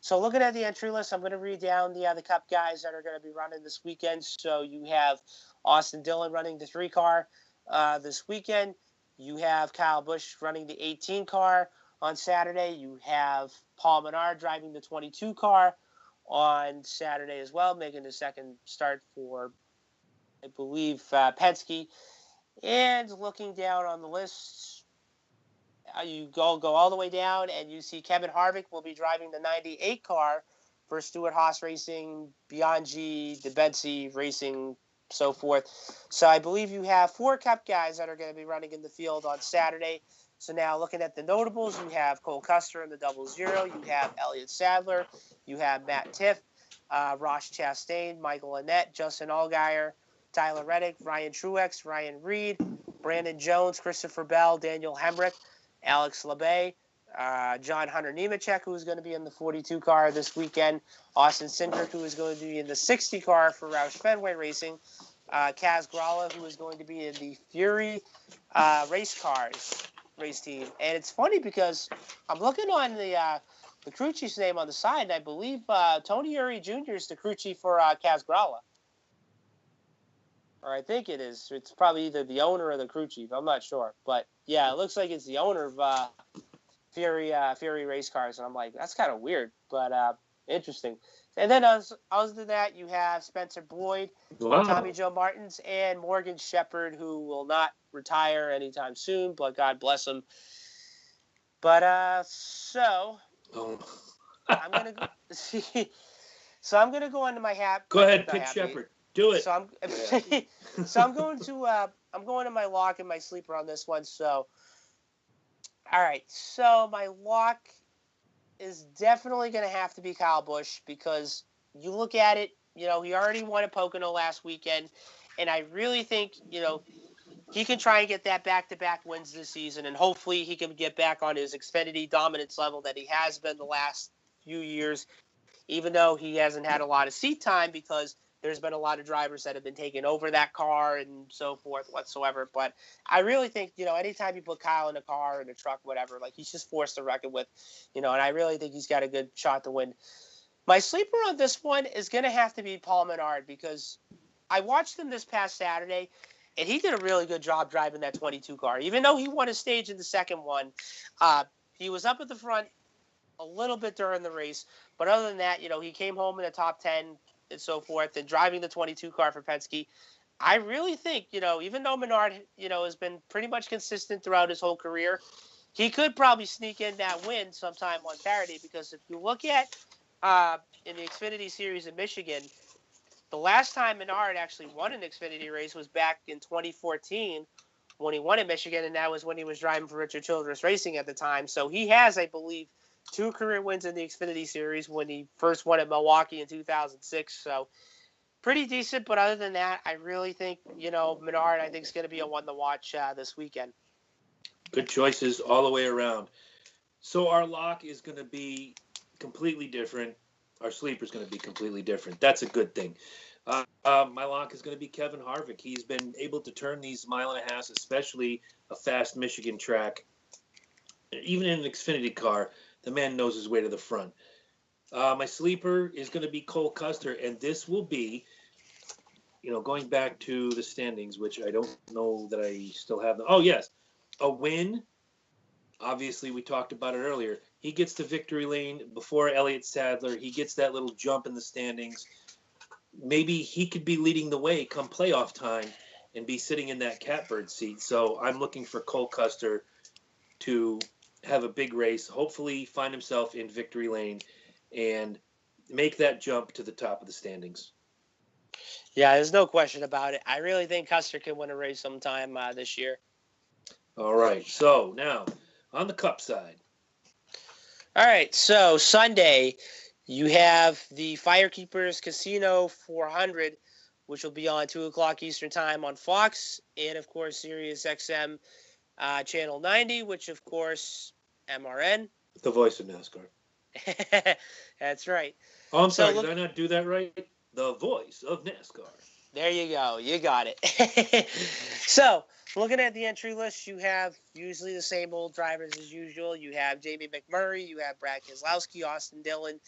so looking at the entry list, I'm going to read down the Cup guys that are going to be running this weekend. So you have Austin Dillon running the 3 car this weekend. You have Kyle Busch running the 18 car on Saturday. You have Paul Menard driving the 22 car on Saturday as well, making the second start for, I believe, Penske. And looking down on the list, you go all the way down, and you see Kevin Harvick will be driving the 98 car for Stewart Haas Racing, Beyond G, DeBency Racing, so forth. So I believe you have 4 Cup guys that are going to be running in the field on Saturday. So now looking at the notables, you have Cole Custer in the 00, you have Elliott Sadler, you have Matt Tiff, Ross Chastain, Michael Annett, Justin Allgaier, Tyler Reddick, Ryan Truex, Ryan Reed, Brandon Jones, Christopher Bell, Daniel Hemrick, Alex Labay, John Hunter Nemechek, who is going to be in the 42 car this weekend, Austin Cindric, who is going to be in the 60 car for Roush Fenway Racing, Kaz Grala, who is going to be in the Fury race cars race team. And it's funny because I'm looking on the crew chief's name on the side, and I believe Tony Uri Jr. is the crew chief for Kaz Grala. Or I think it is. It's probably either the owner or the crew chief. I'm not sure. But, yeah, it looks like it's the owner of Fury race cars. And I'm like, that's kind of weird, but interesting. And then other than that, you have Spencer Boyd, Wow. Tommy Joe Martins, and Morgan Shepherd, who will not retire anytime soon, but God bless him. But so I'm gonna go. So I'm gonna go into my hat. Go ahead, pick Shepherd. Do it. So I'm going to my lock and my sleeper on this one. So all right. So my lock is definitely going to have to be Kyle Busch, because you look at it, he already won at Pocono last weekend, and I really think, he can try and get that back-to-back wins this season, and hopefully he can get back on his Xfinity dominance level that he has been the last few years, even though he hasn't had a lot of seat time because there's been a lot of drivers that have been taking over that car and so forth whatsoever. But I really think, anytime you put Kyle in a car, in a truck, whatever, like, he's just forced to reckon with, and I really think he's got a good shot to win. My sleeper on this one is going to have to be Paul Menard, because I watched him this past Saturday, and he did a really good job driving that 22 car. Even though he won a stage in the second one, he was up at the front a little bit during the race. But other than that, he came home in the top 10 and so forth, and driving the 22 car for Penske. I really think, even though Menard, has been pretty much consistent throughout his whole career, he could probably sneak in that win sometime on Saturday, because if you look at in the Xfinity Series in Michigan, the last time Menard actually won an Xfinity race was back in 2014 when he won in Michigan, and that was when he was driving for Richard Childress Racing at the time. So he has, I believe, 2 career wins in the Xfinity Series when he first won at Milwaukee in 2006. So pretty decent. But other than that, I really think, Menard, I think, is going to be a one to watch this weekend. Good choices all the way around. So our lock is going to be completely different. Our sleeper is going to be completely different. That's a good thing. My lock is going to be Kevin Harvick. He's been able to turn these mile and a half, especially a fast Michigan track. Even in an Xfinity car, the man knows his way to the front. My sleeper is going to be Cole Custer, and this will be, going back to the standings, which I don't know that I still have them. Oh, yes, a win. Obviously, we talked about it earlier. He gets to victory lane before Elliott Sadler. He gets that little jump in the standings. Maybe he could be leading the way come playoff time and be sitting in that catbird seat. So I'm looking for Cole Custer to have a big race, hopefully find himself in victory lane and make that jump to the top of the standings. Yeah, there's no question about it. I really think Custer can win a race sometime this year. All right. So now on the Cup side. All right. So Sunday, you have the Firekeepers Casino 400, which will be on 2 o'clock Eastern Time on Fox, and, of course, Sirius XM Channel 90, which, of course, MRN. The voice of NASCAR. That's right. Oh, I'm sorry. Did I not do that right? The voice of NASCAR. There you go. You got it. So, looking at the entry list, you have usually the same old drivers as usual. You have Jamie McMurray. You have Brad Keselowski, Austin Dillon,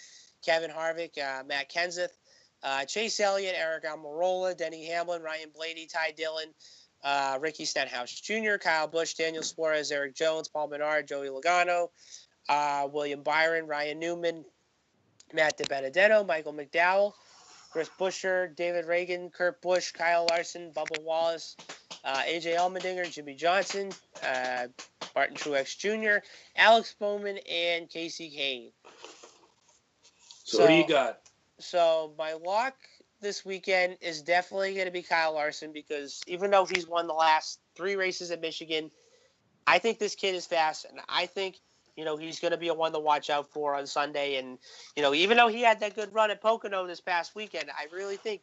Kevin Harvick, Matt Kenseth, Chase Elliott, Eric Almirola, Denny Hamlin, Ryan Blaney, Ty Dillon, Ricky Stenhouse Jr., Kyle Busch, Daniel Suarez, Eric Jones, Paul Menard, Joey Logano, William Byron, Ryan Newman, Matt DiBenedetto, Michael McDowell, Chris Buescher, David Reagan, Kurt Busch, Kyle Larson, Bubba Wallace, AJ Allmendinger, Jimmy Johnson, Martin Truex Jr., Alex Bowman, and Casey Kane. So who do you got? So my lock this weekend is definitely going to be Kyle Larson, because even though he's won the last 3 races at Michigan, I think this kid is fast, and I think, he's going to be a one to watch out for on Sunday. And, even though he had that good run at Pocono this past weekend, I really think,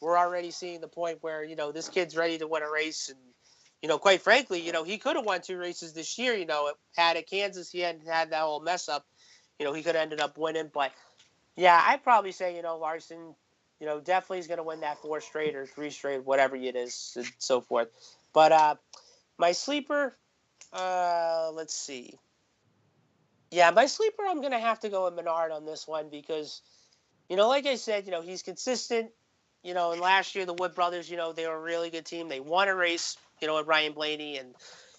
we're already seeing the point where, this kid's ready to win a race. And, quite frankly, he could have won 2 races this year. Had at Kansas, he hadn't had that whole mess up. He could have ended up winning. But, yeah, I'd probably say, Larson, definitely is going to win that 4 straight or 3 straight, whatever it is, and so forth. But my sleeper, let's see. Yeah, my sleeper, I'm going to have to go with Menard on this one because, like I said, he's consistent. And last year, the Wood brothers, they were a really good team. They won a race, with Ryan Blaney. And,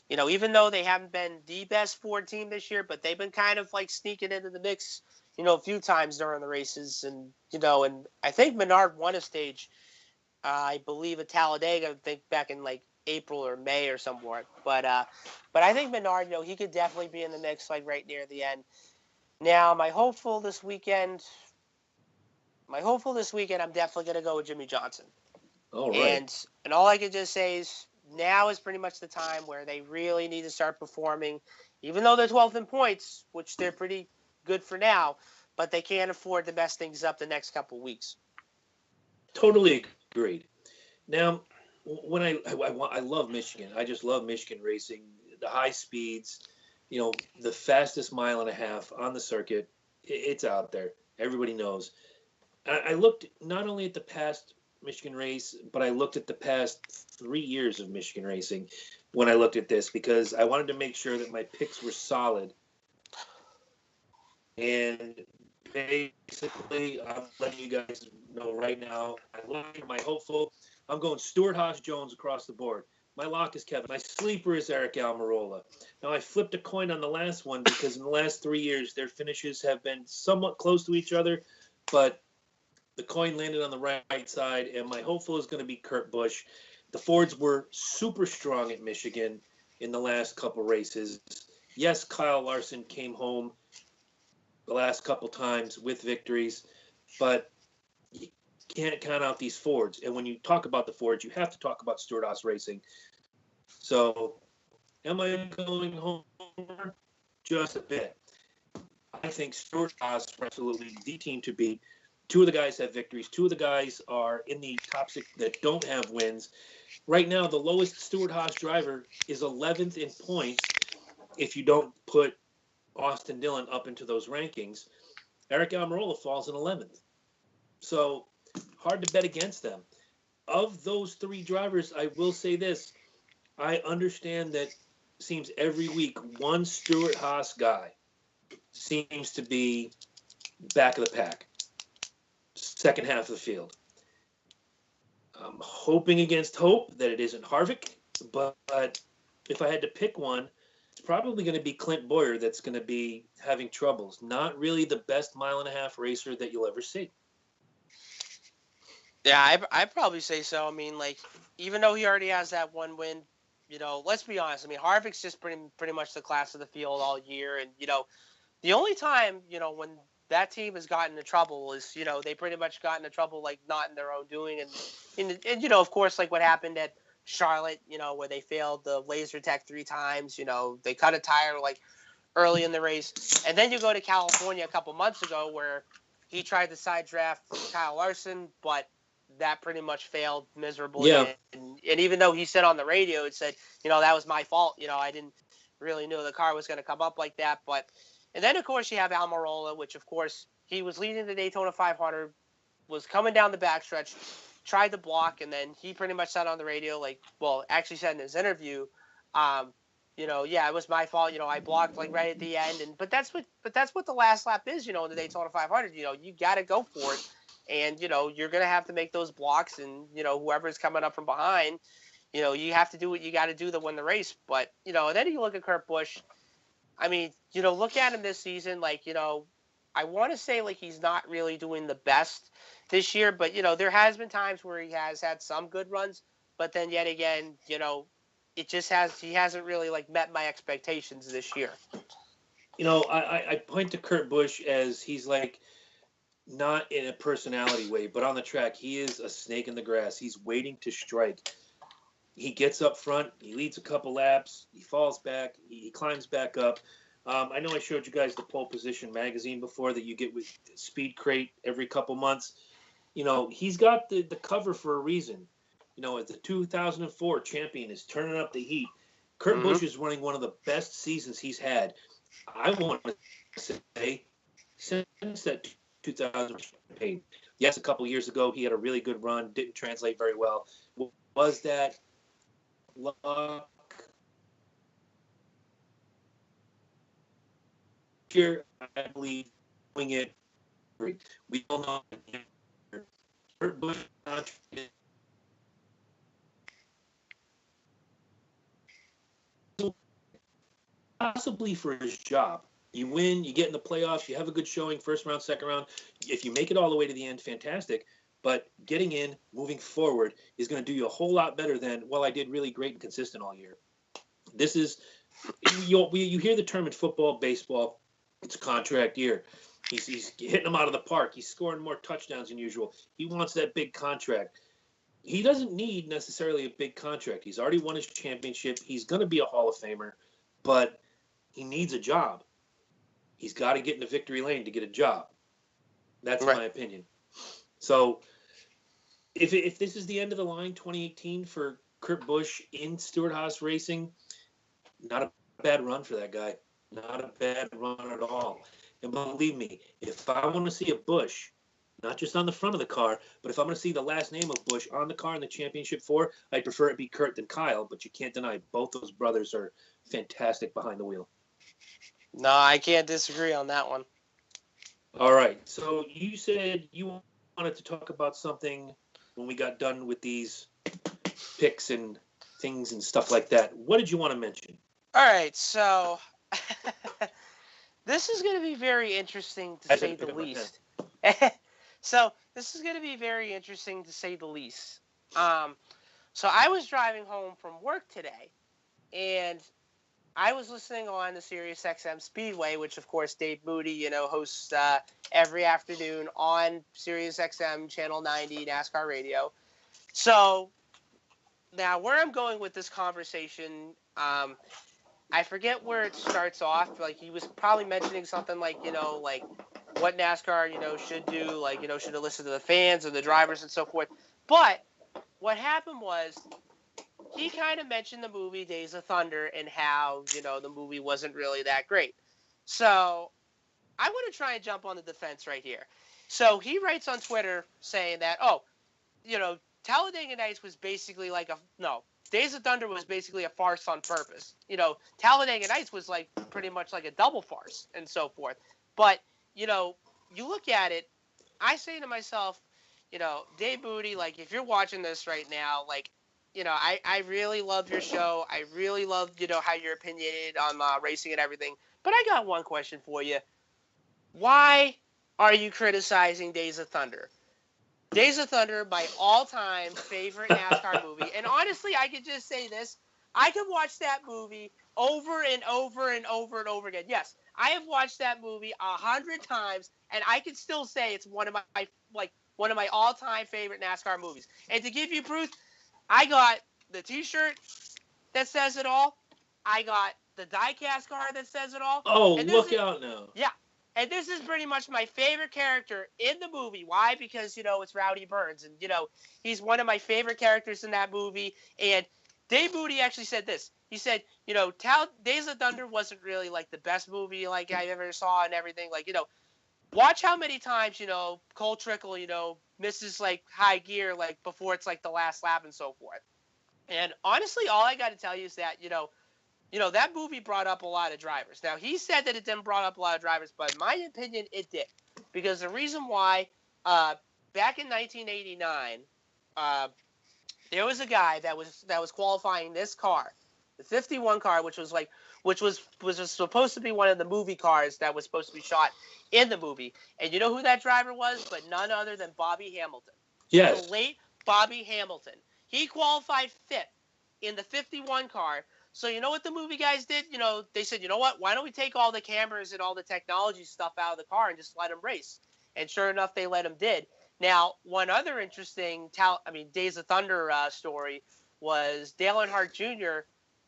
even though they haven't been the best Ford team this year, but they've been kind of like sneaking into the mix, a few times during the races. And, and I think Menard won a stage, I believe, at Talladega, I think back in like April or May or somewhere. But I think Menard, he could definitely be in the mix like right near the end. Now, my hopeful this weekend, I'm definitely going to go with Jimmy Johnson. All right. And all I can just say is now is pretty much the time where they really need to start performing, even though they're 12th in points, which they're pretty good for now, but they can't afford to mess things up the next couple of weeks. Totally agreed. Now, when I love Michigan. I just love Michigan racing. The high speeds, the fastest mile and a half on the circuit. It's out there. Everybody knows. I looked not only at the past Michigan race, but I looked at the past 3 years of Michigan racing when I looked at this because I wanted to make sure that my picks were solid. And basically, I'm letting you guys know right now, I'm looking at my hopeful. I'm going Stuart Haas Jones across the board. My lock is Kevin. My sleeper is Eric Almirola. Now, I flipped a coin on the last one because in the last 3 years, their finishes have been somewhat close to each other, but the coin landed on the right side, and my hopeful is going to be Kurt Busch. The Fords were super strong at Michigan in the last couple races. Yes, Kyle Larson came home the last couple times with victories, but you can't count out these Fords. And when you talk about the Fords, you have to talk about Stuart Haas Racing. So am I going home? Just a bit. I think Stuart Haas is absolutely the team to beat. 2 of the guys have victories. 2 of the guys are in the top 6 that don't have wins. Right now, the lowest Stuart Haas driver is 11th in points if you don't put Austin Dillon up into those rankings. Eric Almirola falls in 11th. So hard to bet against them. Of those 3 drivers, I will say this. I understand that seems every week one Stuart Haas guy seems to be back of the pack, second half of the field. I'm hoping against hope that it isn't Harvick, but if I had to pick one, it's probably going to be Clint Boyer that's going to be having troubles. Not really the best mile and a half racer that you'll ever see. Yeah, I'd probably say so. I mean, like, even though he already has that one win, let's be honest. I mean, Harvick's just pretty much the class of the field all year. And, the only time, when that team has gotten into trouble is, they pretty much got into trouble, like, not in their own doing. And of course, like what happened at Charlotte, where they failed the laser tech 3 times, they cut a tire, like, early in the race. And then you go to California a couple months ago where he tried to side draft Kyle Larson, but that pretty much failed miserably. Yeah. And even though he said on the radio, it said, that was my fault. I didn't really know the car was going to come up like that. And then, of course, you have Almirola, which, of course, he was leading the Daytona 500, was coming down the backstretch, tried to block, and then he pretty much said on the radio, actually said in his interview, yeah, it was my fault. I blocked like right at the end, but that's what the last lap is. In the Daytona 500, you got to go for it, and you're gonna have to make those blocks, and whoever's coming up from behind, you have to do what you got to do to win the race. But and then you look at Kurt Busch. I mean, look at him this season. Like, I want to say like he's not really doing the best this year, but there has been times where he has had some good runs. but then yet again, he hasn't really like met my expectations this year. I point to Kurt Busch as he's like not in a personality way, but on the track, he is a snake in the grass. He's waiting to strike. He gets up front, he leads a couple laps, he falls back, he climbs back up. I know I showed you guys the Pole Position magazine before that you get with Speed Crate every couple months. He's got the cover for a reason. As the 2004 champion is turning up the heat. Kurt Busch is running one of the best seasons he's had. I want to say since that 2000 campaign. Yes, a couple years ago he had a really good run, didn't translate very well. Was that luck? Here, I believe doing it. We all know Kurt Busch possibly for his job. You win, you get in the playoffs, you have a good showing, first round, second round. If you make it all the way to the end, fantastic. But getting in, moving forward, is going to do you a whole lot better than, well, I did really great and consistent all year. This is, you hear the term in football, baseball, it's a contract year. He's hitting them out of the park. He's scoring more touchdowns than usual. He wants that big contract. He doesn't need necessarily a big contract. He's already won his championship. He's going to be a Hall of Famer, but he needs a job. He's got to get in the victory lane to get a job. That's my opinion. So if this is the end of the line, 2018 for Kurt Busch in Stewart-Haas Racing, not a bad run for that guy. Not a bad run at all. And believe me, if I want to see a Busch, not just on the front of the car, but if I'm going to see the last name of Busch on the car in the Championship 4, I'd prefer it be Kurt than Kyle, but you can't deny both those brothers are fantastic behind the wheel. No, I can't disagree on that one. All right. So you said you wanted to talk about something when we got done with these picks and things and stuff like that. What did you want to mention? All right. So this is going to be very interesting to say the least. So this is going to be very interesting to say the least. So I was driving home from work today, and I was listening on the Sirius XM Speedway, which of course Dave Moody, hosts every afternoon on Sirius XM Channel 90 NASCAR Radio. So now where I'm going with this conversation, I forget where it starts off. Like he was probably mentioning something like, like what NASCAR, should do, like, should have listened to the fans and the drivers and so forth. But what happened was he kind of mentioned the movie Days of Thunder and how, the movie wasn't really that great. So I want to try and jump on the defense right here. So he writes on Twitter saying that, Talladega Nights was basically like Days of Thunder was basically a farce on purpose. Talladega Nights was like pretty much like a double farce and so forth. But, you look at it, I say to myself, Dave Moody, like, if you're watching this right now, like, I really love your show. I really love, how you're opinionated on racing and everything. But I got one question for you. Why are you criticizing Days of Thunder? Days of Thunder, my all-time favorite NASCAR movie. And honestly, I could just say this. I could watch that movie over and over and over and over again. Yes, I have watched that movie 100 times, and I can still say it's one of my all-time favorite NASCAR movies. And to give you proof, I got the T-shirt that says it all. I got the die-cast card that says it all. Oh, look out now. Yeah. And this is pretty much my favorite character in the movie. Why? Because, it's Rowdy Burns. And, he's one of my favorite characters in that movie. And Dave Moody actually said this. He said, Days of Thunder wasn't really, like, the best movie, like, I ever saw and everything. Like, watch how many times, Cole Trickle, misses, like, high gear, like, before it's, like, the last lap and so forth. And honestly, all I got to tell you is that, that movie brought up a lot of drivers. Now, he said that it didn't brought up a lot of drivers, but in my opinion, it did. Because the reason why, back in 1989, there was a guy that was qualifying this car, the 51 car, which was supposed to be one of the movie cars that was supposed to be shot in the movie. And you know who that driver was? But none other than Bobby Hamilton. Yes. The late Bobby Hamilton. He qualified 5th in the 51 car. So you know what the movie guys did? They said, you know what? Why don't we take all the cameras and all the technology stuff out of the car and just let him race? And sure enough, they let him did. Now, one other interesting Days of Thunder story was Dale Earnhardt Jr.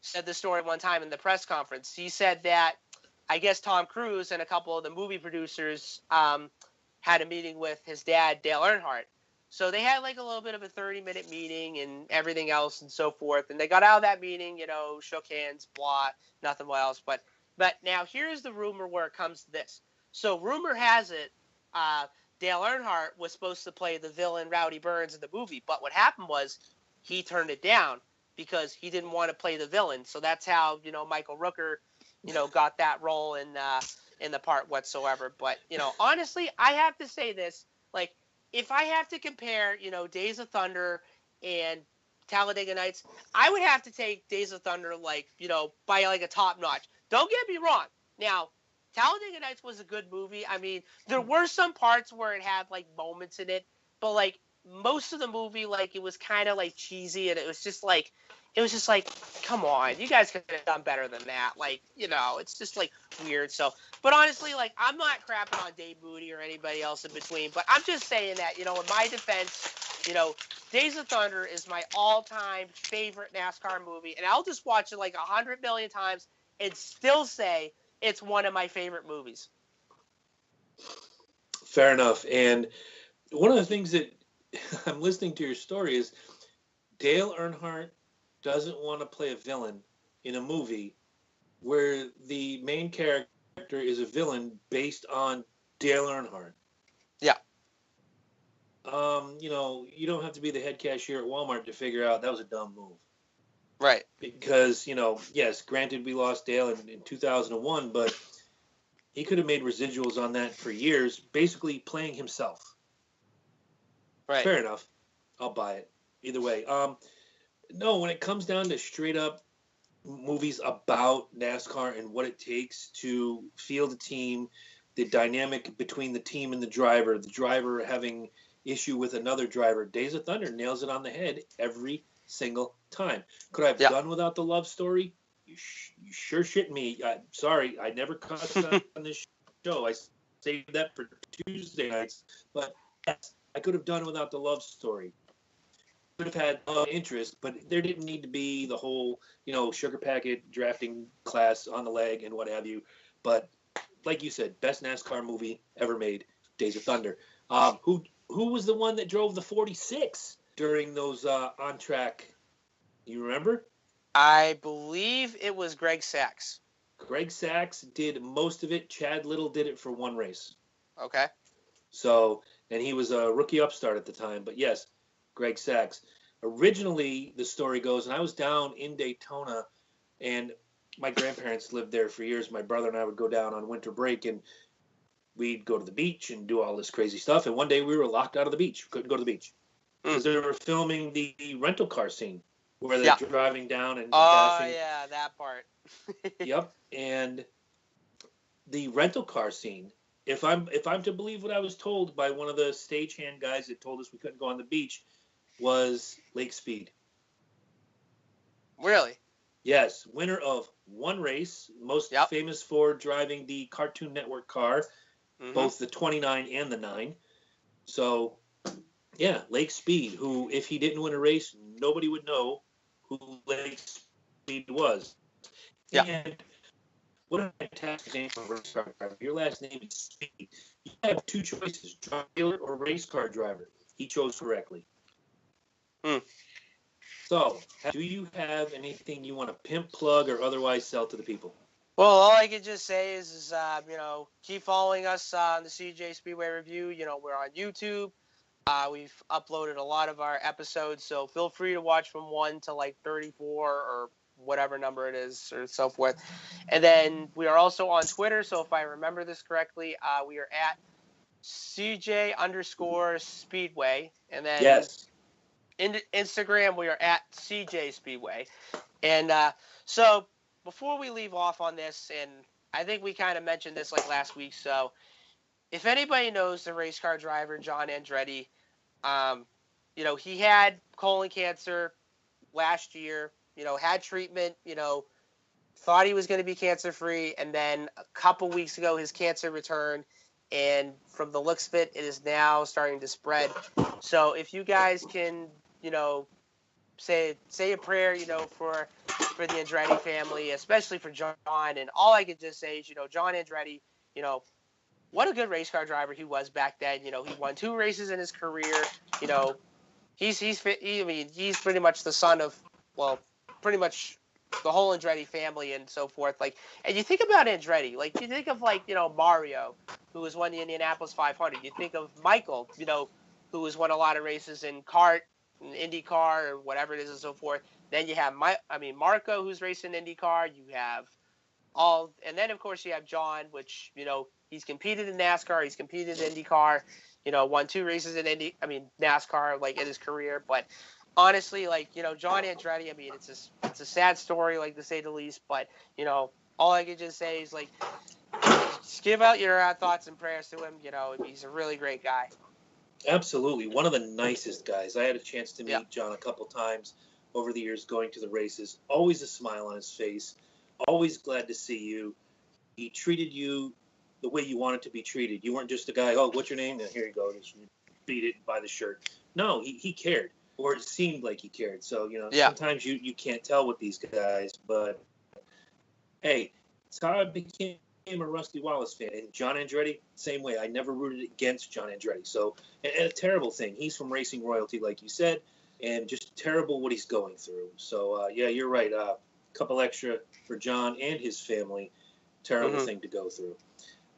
said the story one time in the press conference. He said that I guess Tom Cruise and a couple of the movie producers had a meeting with his dad, Dale Earnhardt. So they had like a little bit of a 30-minute meeting and everything else and so forth. And they got out of that meeting, shook hands, blah, nothing else. But now here's the rumor where it comes to this. So rumor has it, Dale Earnhardt was supposed to play the villain Rowdy Burns in the movie. But what happened was he turned it down because he didn't want to play the villain. So that's how, Michael Rooker, got that role in the part whatsoever. But, honestly, I have to say this, like, if I have to compare, Days of Thunder and Talladega Nights, I would have to take Days of Thunder, by like a top notch. Don't get me wrong. Now, Talladega Nights was a good movie. I mean, there were some parts where it had like moments in it, but like most of the movie, like it was kind of like cheesy, and it was just like, come on, you guys could have done better than that. Like, it's just like weird. So, but honestly, like I'm not crapping on Dave Moody or anybody else in between, but I'm just saying that, in my defense, Days of Thunder is my all-time favorite NASCAR movie, and I'll just watch it like 100 million times and still say it's one of my favorite movies. Fair enough. And one of the things that I'm listening to your story is Dale Earnhardt doesn't want to play a villain in a movie where the main character is a villain based on Dale Earnhardt. Yeah. You don't have to be the head cashier at Walmart to figure out that was a dumb move. Right. Because, yes, granted we lost Dale in 2001, but he could have made residuals on that for years, basically playing himself. Right. Fair enough. I'll buy it. Either way. No, when it comes down to straight up movies about NASCAR and what it takes to field a team, the dynamic between the team and the driver having issue with another driver, Days of Thunder nails it on the head every single time. Could I have done without the love story? You sure shit me. Sorry, I never cussed on this show. I saved that for Tuesday nights. But yes, I could have done without the love story. Could have had interest, but there didn't need to be the whole, sugar packet drafting class on the leg and what have you. But like you said, best NASCAR movie ever made, Days of Thunder. Who was the one that drove the 46 during those on track? You remember? I believe it was Greg Sacks. Greg Sacks did most of it. Chad Little did it for one race. Okay. So, and he was a rookie upstart at the time. But yes, Greg Sacks. Originally, the story goes, and I was down in Daytona, and my grandparents lived there for years. My brother and I would go down on winter break, and we'd go to the beach and do all this crazy stuff. And one day we were locked out of the beach. Couldn't go to the beach because they were filming the rental car scene where they're driving down and dashing. Oh, yeah, that part. Yep. And the rental car scene, if I'm to believe what I was told by one of the stagehand guys that told us we couldn't go on the beach, was Lake Speed. Really? Yes. Winner of one race, most famous for driving the Cartoon Network car, both the 29 and the 9. So, yeah, Lake Speed, who, if he didn't win a race, nobody would know who Lake Speed was. Yeah. And what a fantastic name for a race car driver. Your last name is Speed. You have two choices, drug dealer or race car driver. He chose correctly. So, do you have anything you want to pimp, plug, or otherwise sell to the people? Well, all I can just say is keep following us on the CJ Speedway Review. We're on YouTube. We've uploaded a lot of our episodes, so feel free to watch from 1 to like 34 or whatever number it is or so forth. And then we are also on Twitter, so if I remember this correctly, we are at CJ_Speedway. And then in Instagram, we are at CJ Speedway. And so before we leave off on this, and I think we kind of mentioned this like last week, so if anybody knows the race car driver John Andretti, he had colon cancer last year, had treatment, thought he was going to be cancer-free, and then a couple weeks ago his cancer returned, and from the looks of it, it is now starting to spread. So if you guys can, say a prayer, for the Andretti family, especially for John, and all I can just say is, John Andretti, what a good race car driver he was back then. He won 2 races in his career. He's pretty much the son of, well, pretty much the whole Andretti family and so forth. Like, and you think about Andretti, like you think of Mario, who has won the Indianapolis 500. You think of Michael, who has won a lot of races in kart, in IndyCar, or whatever it is and so forth. Then you have Marco, who's racing IndyCar. You have and then of course you have John, which he's competed in NASCAR, he's competed in IndyCar, won 2 races in NASCAR in his career. But honestly, John Andretti, it's a sad story, to say the least. But all I can just say is just give out your thoughts and prayers to him. He's a really great guy. Absolutely, one of the nicest guys. I had a chance to meet John a couple times over the years going to the races. Always a smile on his face. Always glad to see you. He treated you the way you wanted to be treated. You weren't just a guy, oh, what's your name? And here you go, just beat it, buy the shirt. No, he cared, or it seemed like he cared. So, sometimes you can't tell with these guys, but hey, it's how I became a Rusty Wallace fan. And John Andretti, same way. I never rooted against John Andretti. So, and a terrible thing. He's from racing royalty, like you said, and just terrible what he's going through. So, you're right. Couple extra for John and his family. Terrible thing to go through.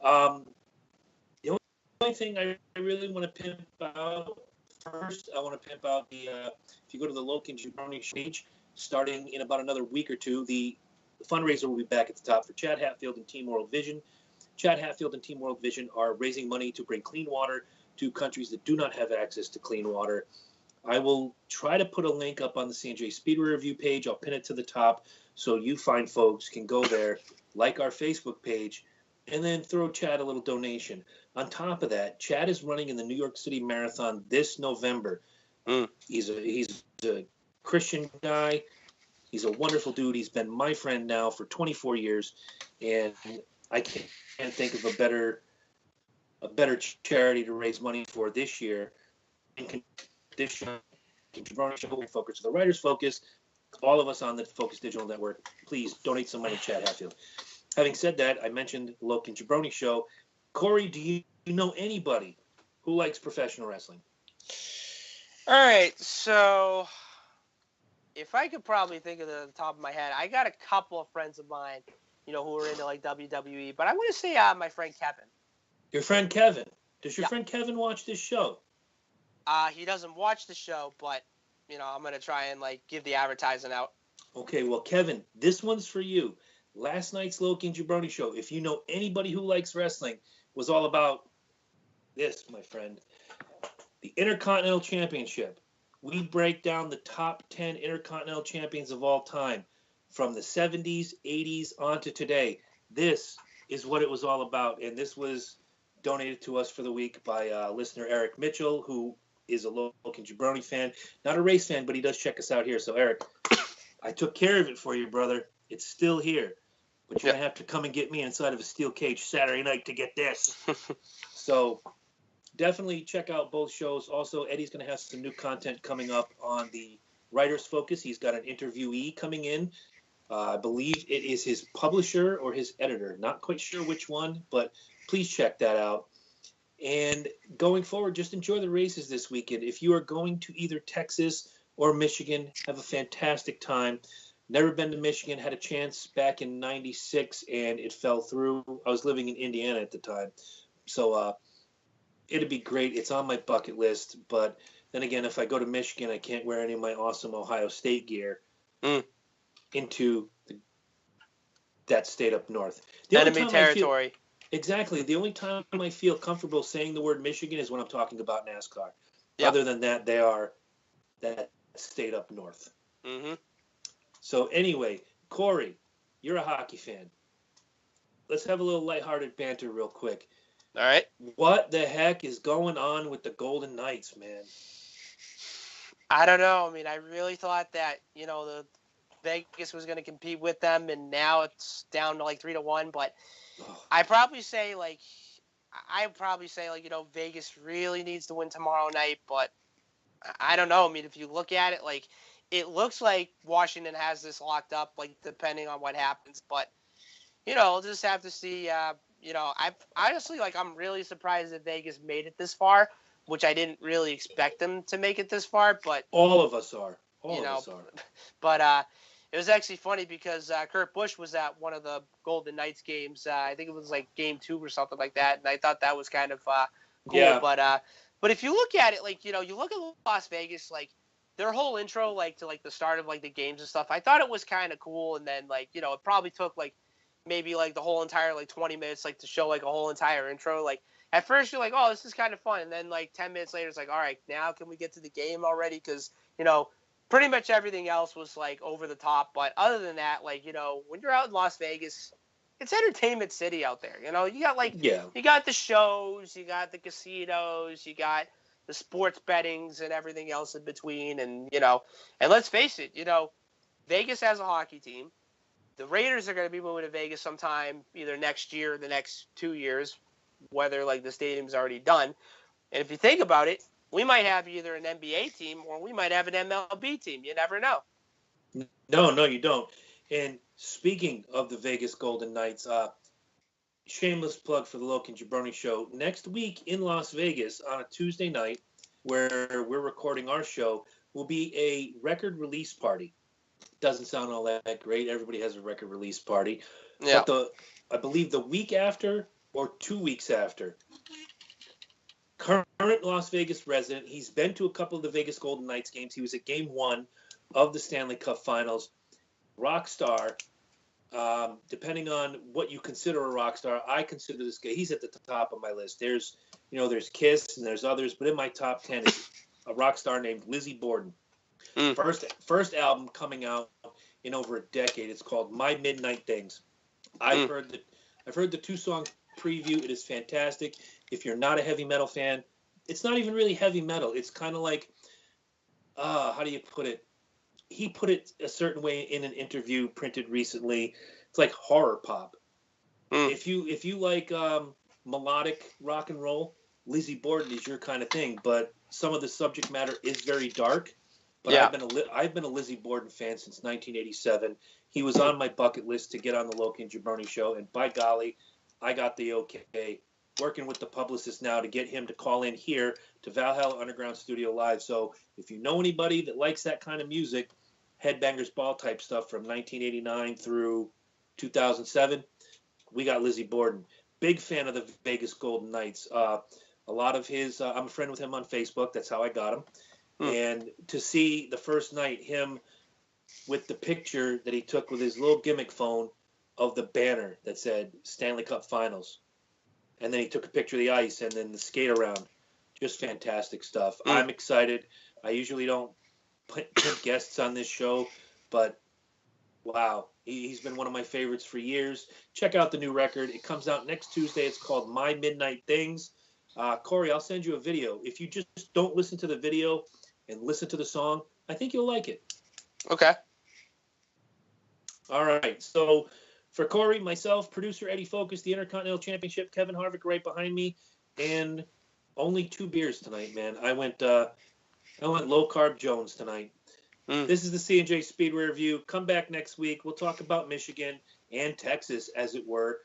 The only thing I really want to pimp out first, I want to pimp out the, if you go to the Loken Jabroni page, starting in about another week or two, the fundraiser will be back at the top for Chad Hatfield and Team World Vision. Chad Hatfield and Team World Vision are raising money to bring clean water to countries that do not have access to clean water. I will try to put a link up on the CNJ Speedway review page. I'll pin it to the top so you fine folks can go there, like our Facebook page, and then throw Chad a little donation. On top of that, Chad is running in the New York City Marathon this November. He's a Christian guy. He's a wonderful dude. He's been my friend now for 24 years, and I can't think of a better charity to raise money for this year. This show, Jabroni Show, Focus, the Writers Focus, all of us on the Focus Digital Network, please donate some money to Chad Hatfield. Having said that, I mentioned Loken Jabroni Show. Corey, do you know anybody who likes professional wrestling? All right, so if I could probably think of the top of my head, I got a couple of friends of mine, who are into WWE, but I want to say my friend Kevin. Your friend Kevin. Does your friend Kevin watch this show? He doesn't watch the show, but I'm gonna try and give the advertising out. Okay, well, Kevin, this one's for you. Last night's Loken Jabroni Show, if you know anybody who likes wrestling, was all about this, my friend. The Intercontinental Championship. We break down the top 10 Intercontinental Champions of all time, from the 70s, 80s, on to today. This is what it was all about, and this was donated to us for the week by listener Eric Mitchell, who is a Loken Jabroni fan. Not a race fan, but he does check us out here. So, Eric, I took care of it for you, brother. It's still here. But you're going to have to come and get me inside of a steel cage Saturday night to get this. So, definitely check out both shows. Also, Eddie's going to have some new content coming up on the Writer's Focus. He's got an interviewee coming in. I believe it is his publisher or his editor. Not quite sure which one, but please check that out. And going forward, just enjoy the races this weekend. If you are going to either Texas or Michigan, have a fantastic time. Never been to Michigan, had a chance back in '96, and it fell through. I was living in Indiana at the time. So it'd be great. It's on my bucket list. But then again, if I go to Michigan, I can't wear any of my awesome Ohio State gear into that state up north. Enemy territory. Exactly. The only time I feel comfortable saying the word Michigan is when I'm talking about NASCAR. Yep. Other than that, they are that state up north. Mm-hmm. So anyway, Corey, you're a hockey fan. Let's have a little lighthearted banter real quick. All right. What the heck is going on with the Golden Knights, man? I don't know. I mean, I really thought that, the Vegas was going to compete with them, and now it's down to like 3-1. But I probably say like, Vegas really needs to win tomorrow night. But I don't know. I mean, if you look at it, like, it looks like Washington has this locked up, like, depending on what happens. But we'll just have to see. I honestly, like, I'm really surprised that Vegas made it this far, which I didn't really expect them to make it this far. But All of us are. But it was actually funny because Kurt Busch was at one of the Golden Knights games. I think it was like game 2 or something like that, and I thought that was kind of cool. Yeah. But if you look at it, like, you look at Las Vegas, like, their whole intro, like, to like the start of like the games and stuff, I thought it was kind of cool. And then, like, it probably took like maybe like the whole entire like 20 minutes like to show like a whole entire intro. Like, at first you're like, oh, this is kind of fun, and then like 10 minutes later it's like, all right, now can we get to the game already? Because pretty much everything else was like over the top. But other than that, like, when you're out in Las Vegas, it's entertainment city out there. You got like, you got the shows, you got the casinos, you got the sports bettings and everything else in between. And, and let's face it, Vegas has a hockey team. The Raiders are going to be moving to Vegas sometime either next year or the next 2 years, whether like the stadium's already done. And if you think about it, we might have either an NBA team or we might have an MLB team. You never know. No, you don't. And speaking of the Vegas Golden Knights, shameless plug for the Loke and Jabroni show. Next week in Las Vegas on a Tuesday night, where we're recording our show, will be a record release party. Doesn't sound all that great. Everybody has a record release party. Yeah. But I believe the week after or 2 weeks after, current Las Vegas resident, he's been to a couple of the Vegas Golden Knights games. He was at Game 1 of the Stanley Cup Finals. Rock star. Depending on what you consider a rock star, I consider this guy. He's at the top of my list. There's Kiss and there's others, but in my top 10 is a rock star named Lizzie Borden. First album coming out in over a decade. It's called My Midnight Things. I've heard the 2-song preview. It is fantastic. If you're not a heavy metal fan, it's not even really heavy metal. It's kind of like, how do you put it? He put it a certain way in an interview printed recently. It's like horror pop. If you like melodic rock and roll, Lizzie Borden is your kind of thing. But some of the subject matter is very dark. But yeah. I've been a Lizzie Borden fan since 1987. He was on my bucket list to get on the Loke and Jabroni show, and by golly, I got the okay. Working with the publicist now to get him to call in here to Valhalla Underground Studio Live. So if you know anybody that likes that kind of music, Headbangers Ball type stuff from 1989 through 2007, we got Lizzie Borden. Big fan of the Vegas Golden Knights. A lot of his, I'm a friend with him on Facebook. That's how I got him. And to see the first night, him with the picture that he took with his little gimmick phone of the banner that said Stanley Cup Finals. And then he took a picture of the ice and then the skate around. Just fantastic stuff. I'm excited. I usually don't put guests on this show, but wow, he's been one of my favorites for years. Check out the new record. It comes out next Tuesday. It's called My Midnight Things. Corey, I'll send you a video. If you just don't listen to the video and listen to the song, I think you'll like it. Okay. All right. So for Corey, myself, producer Eddie Focus, the Intercontinental Championship, Kevin Harvick right behind me, and only 2 beers tonight, man. I went low carb Jones tonight. This is the C&J Speedway review. Come back next week. We'll talk about Michigan and Texas, as it were.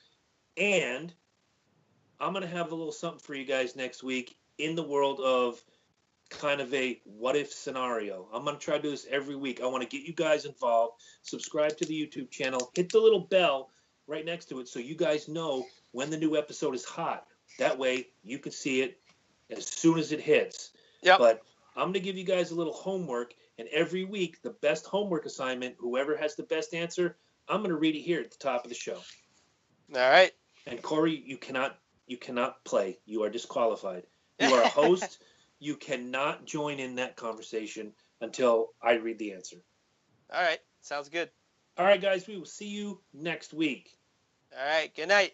And I'm going to have a little something for you guys next week in the world of kind of a what-if scenario. I'm going to try to do this every week. I want to get you guys involved. Subscribe to the YouTube channel. Hit the little bell right next to it so you guys know when the new episode is hot. That way you can see it as soon as it hits. Yep. But I'm going to give you guys a little homework, and every week the best homework assignment, whoever has the best answer, I'm going to read it here at the top of the show. All right. And Corey, you cannot play. You are disqualified. You are a host. You cannot join in that conversation until I read the answer. All right. Sounds good. All right, guys. We will see you next week. All right. Good night.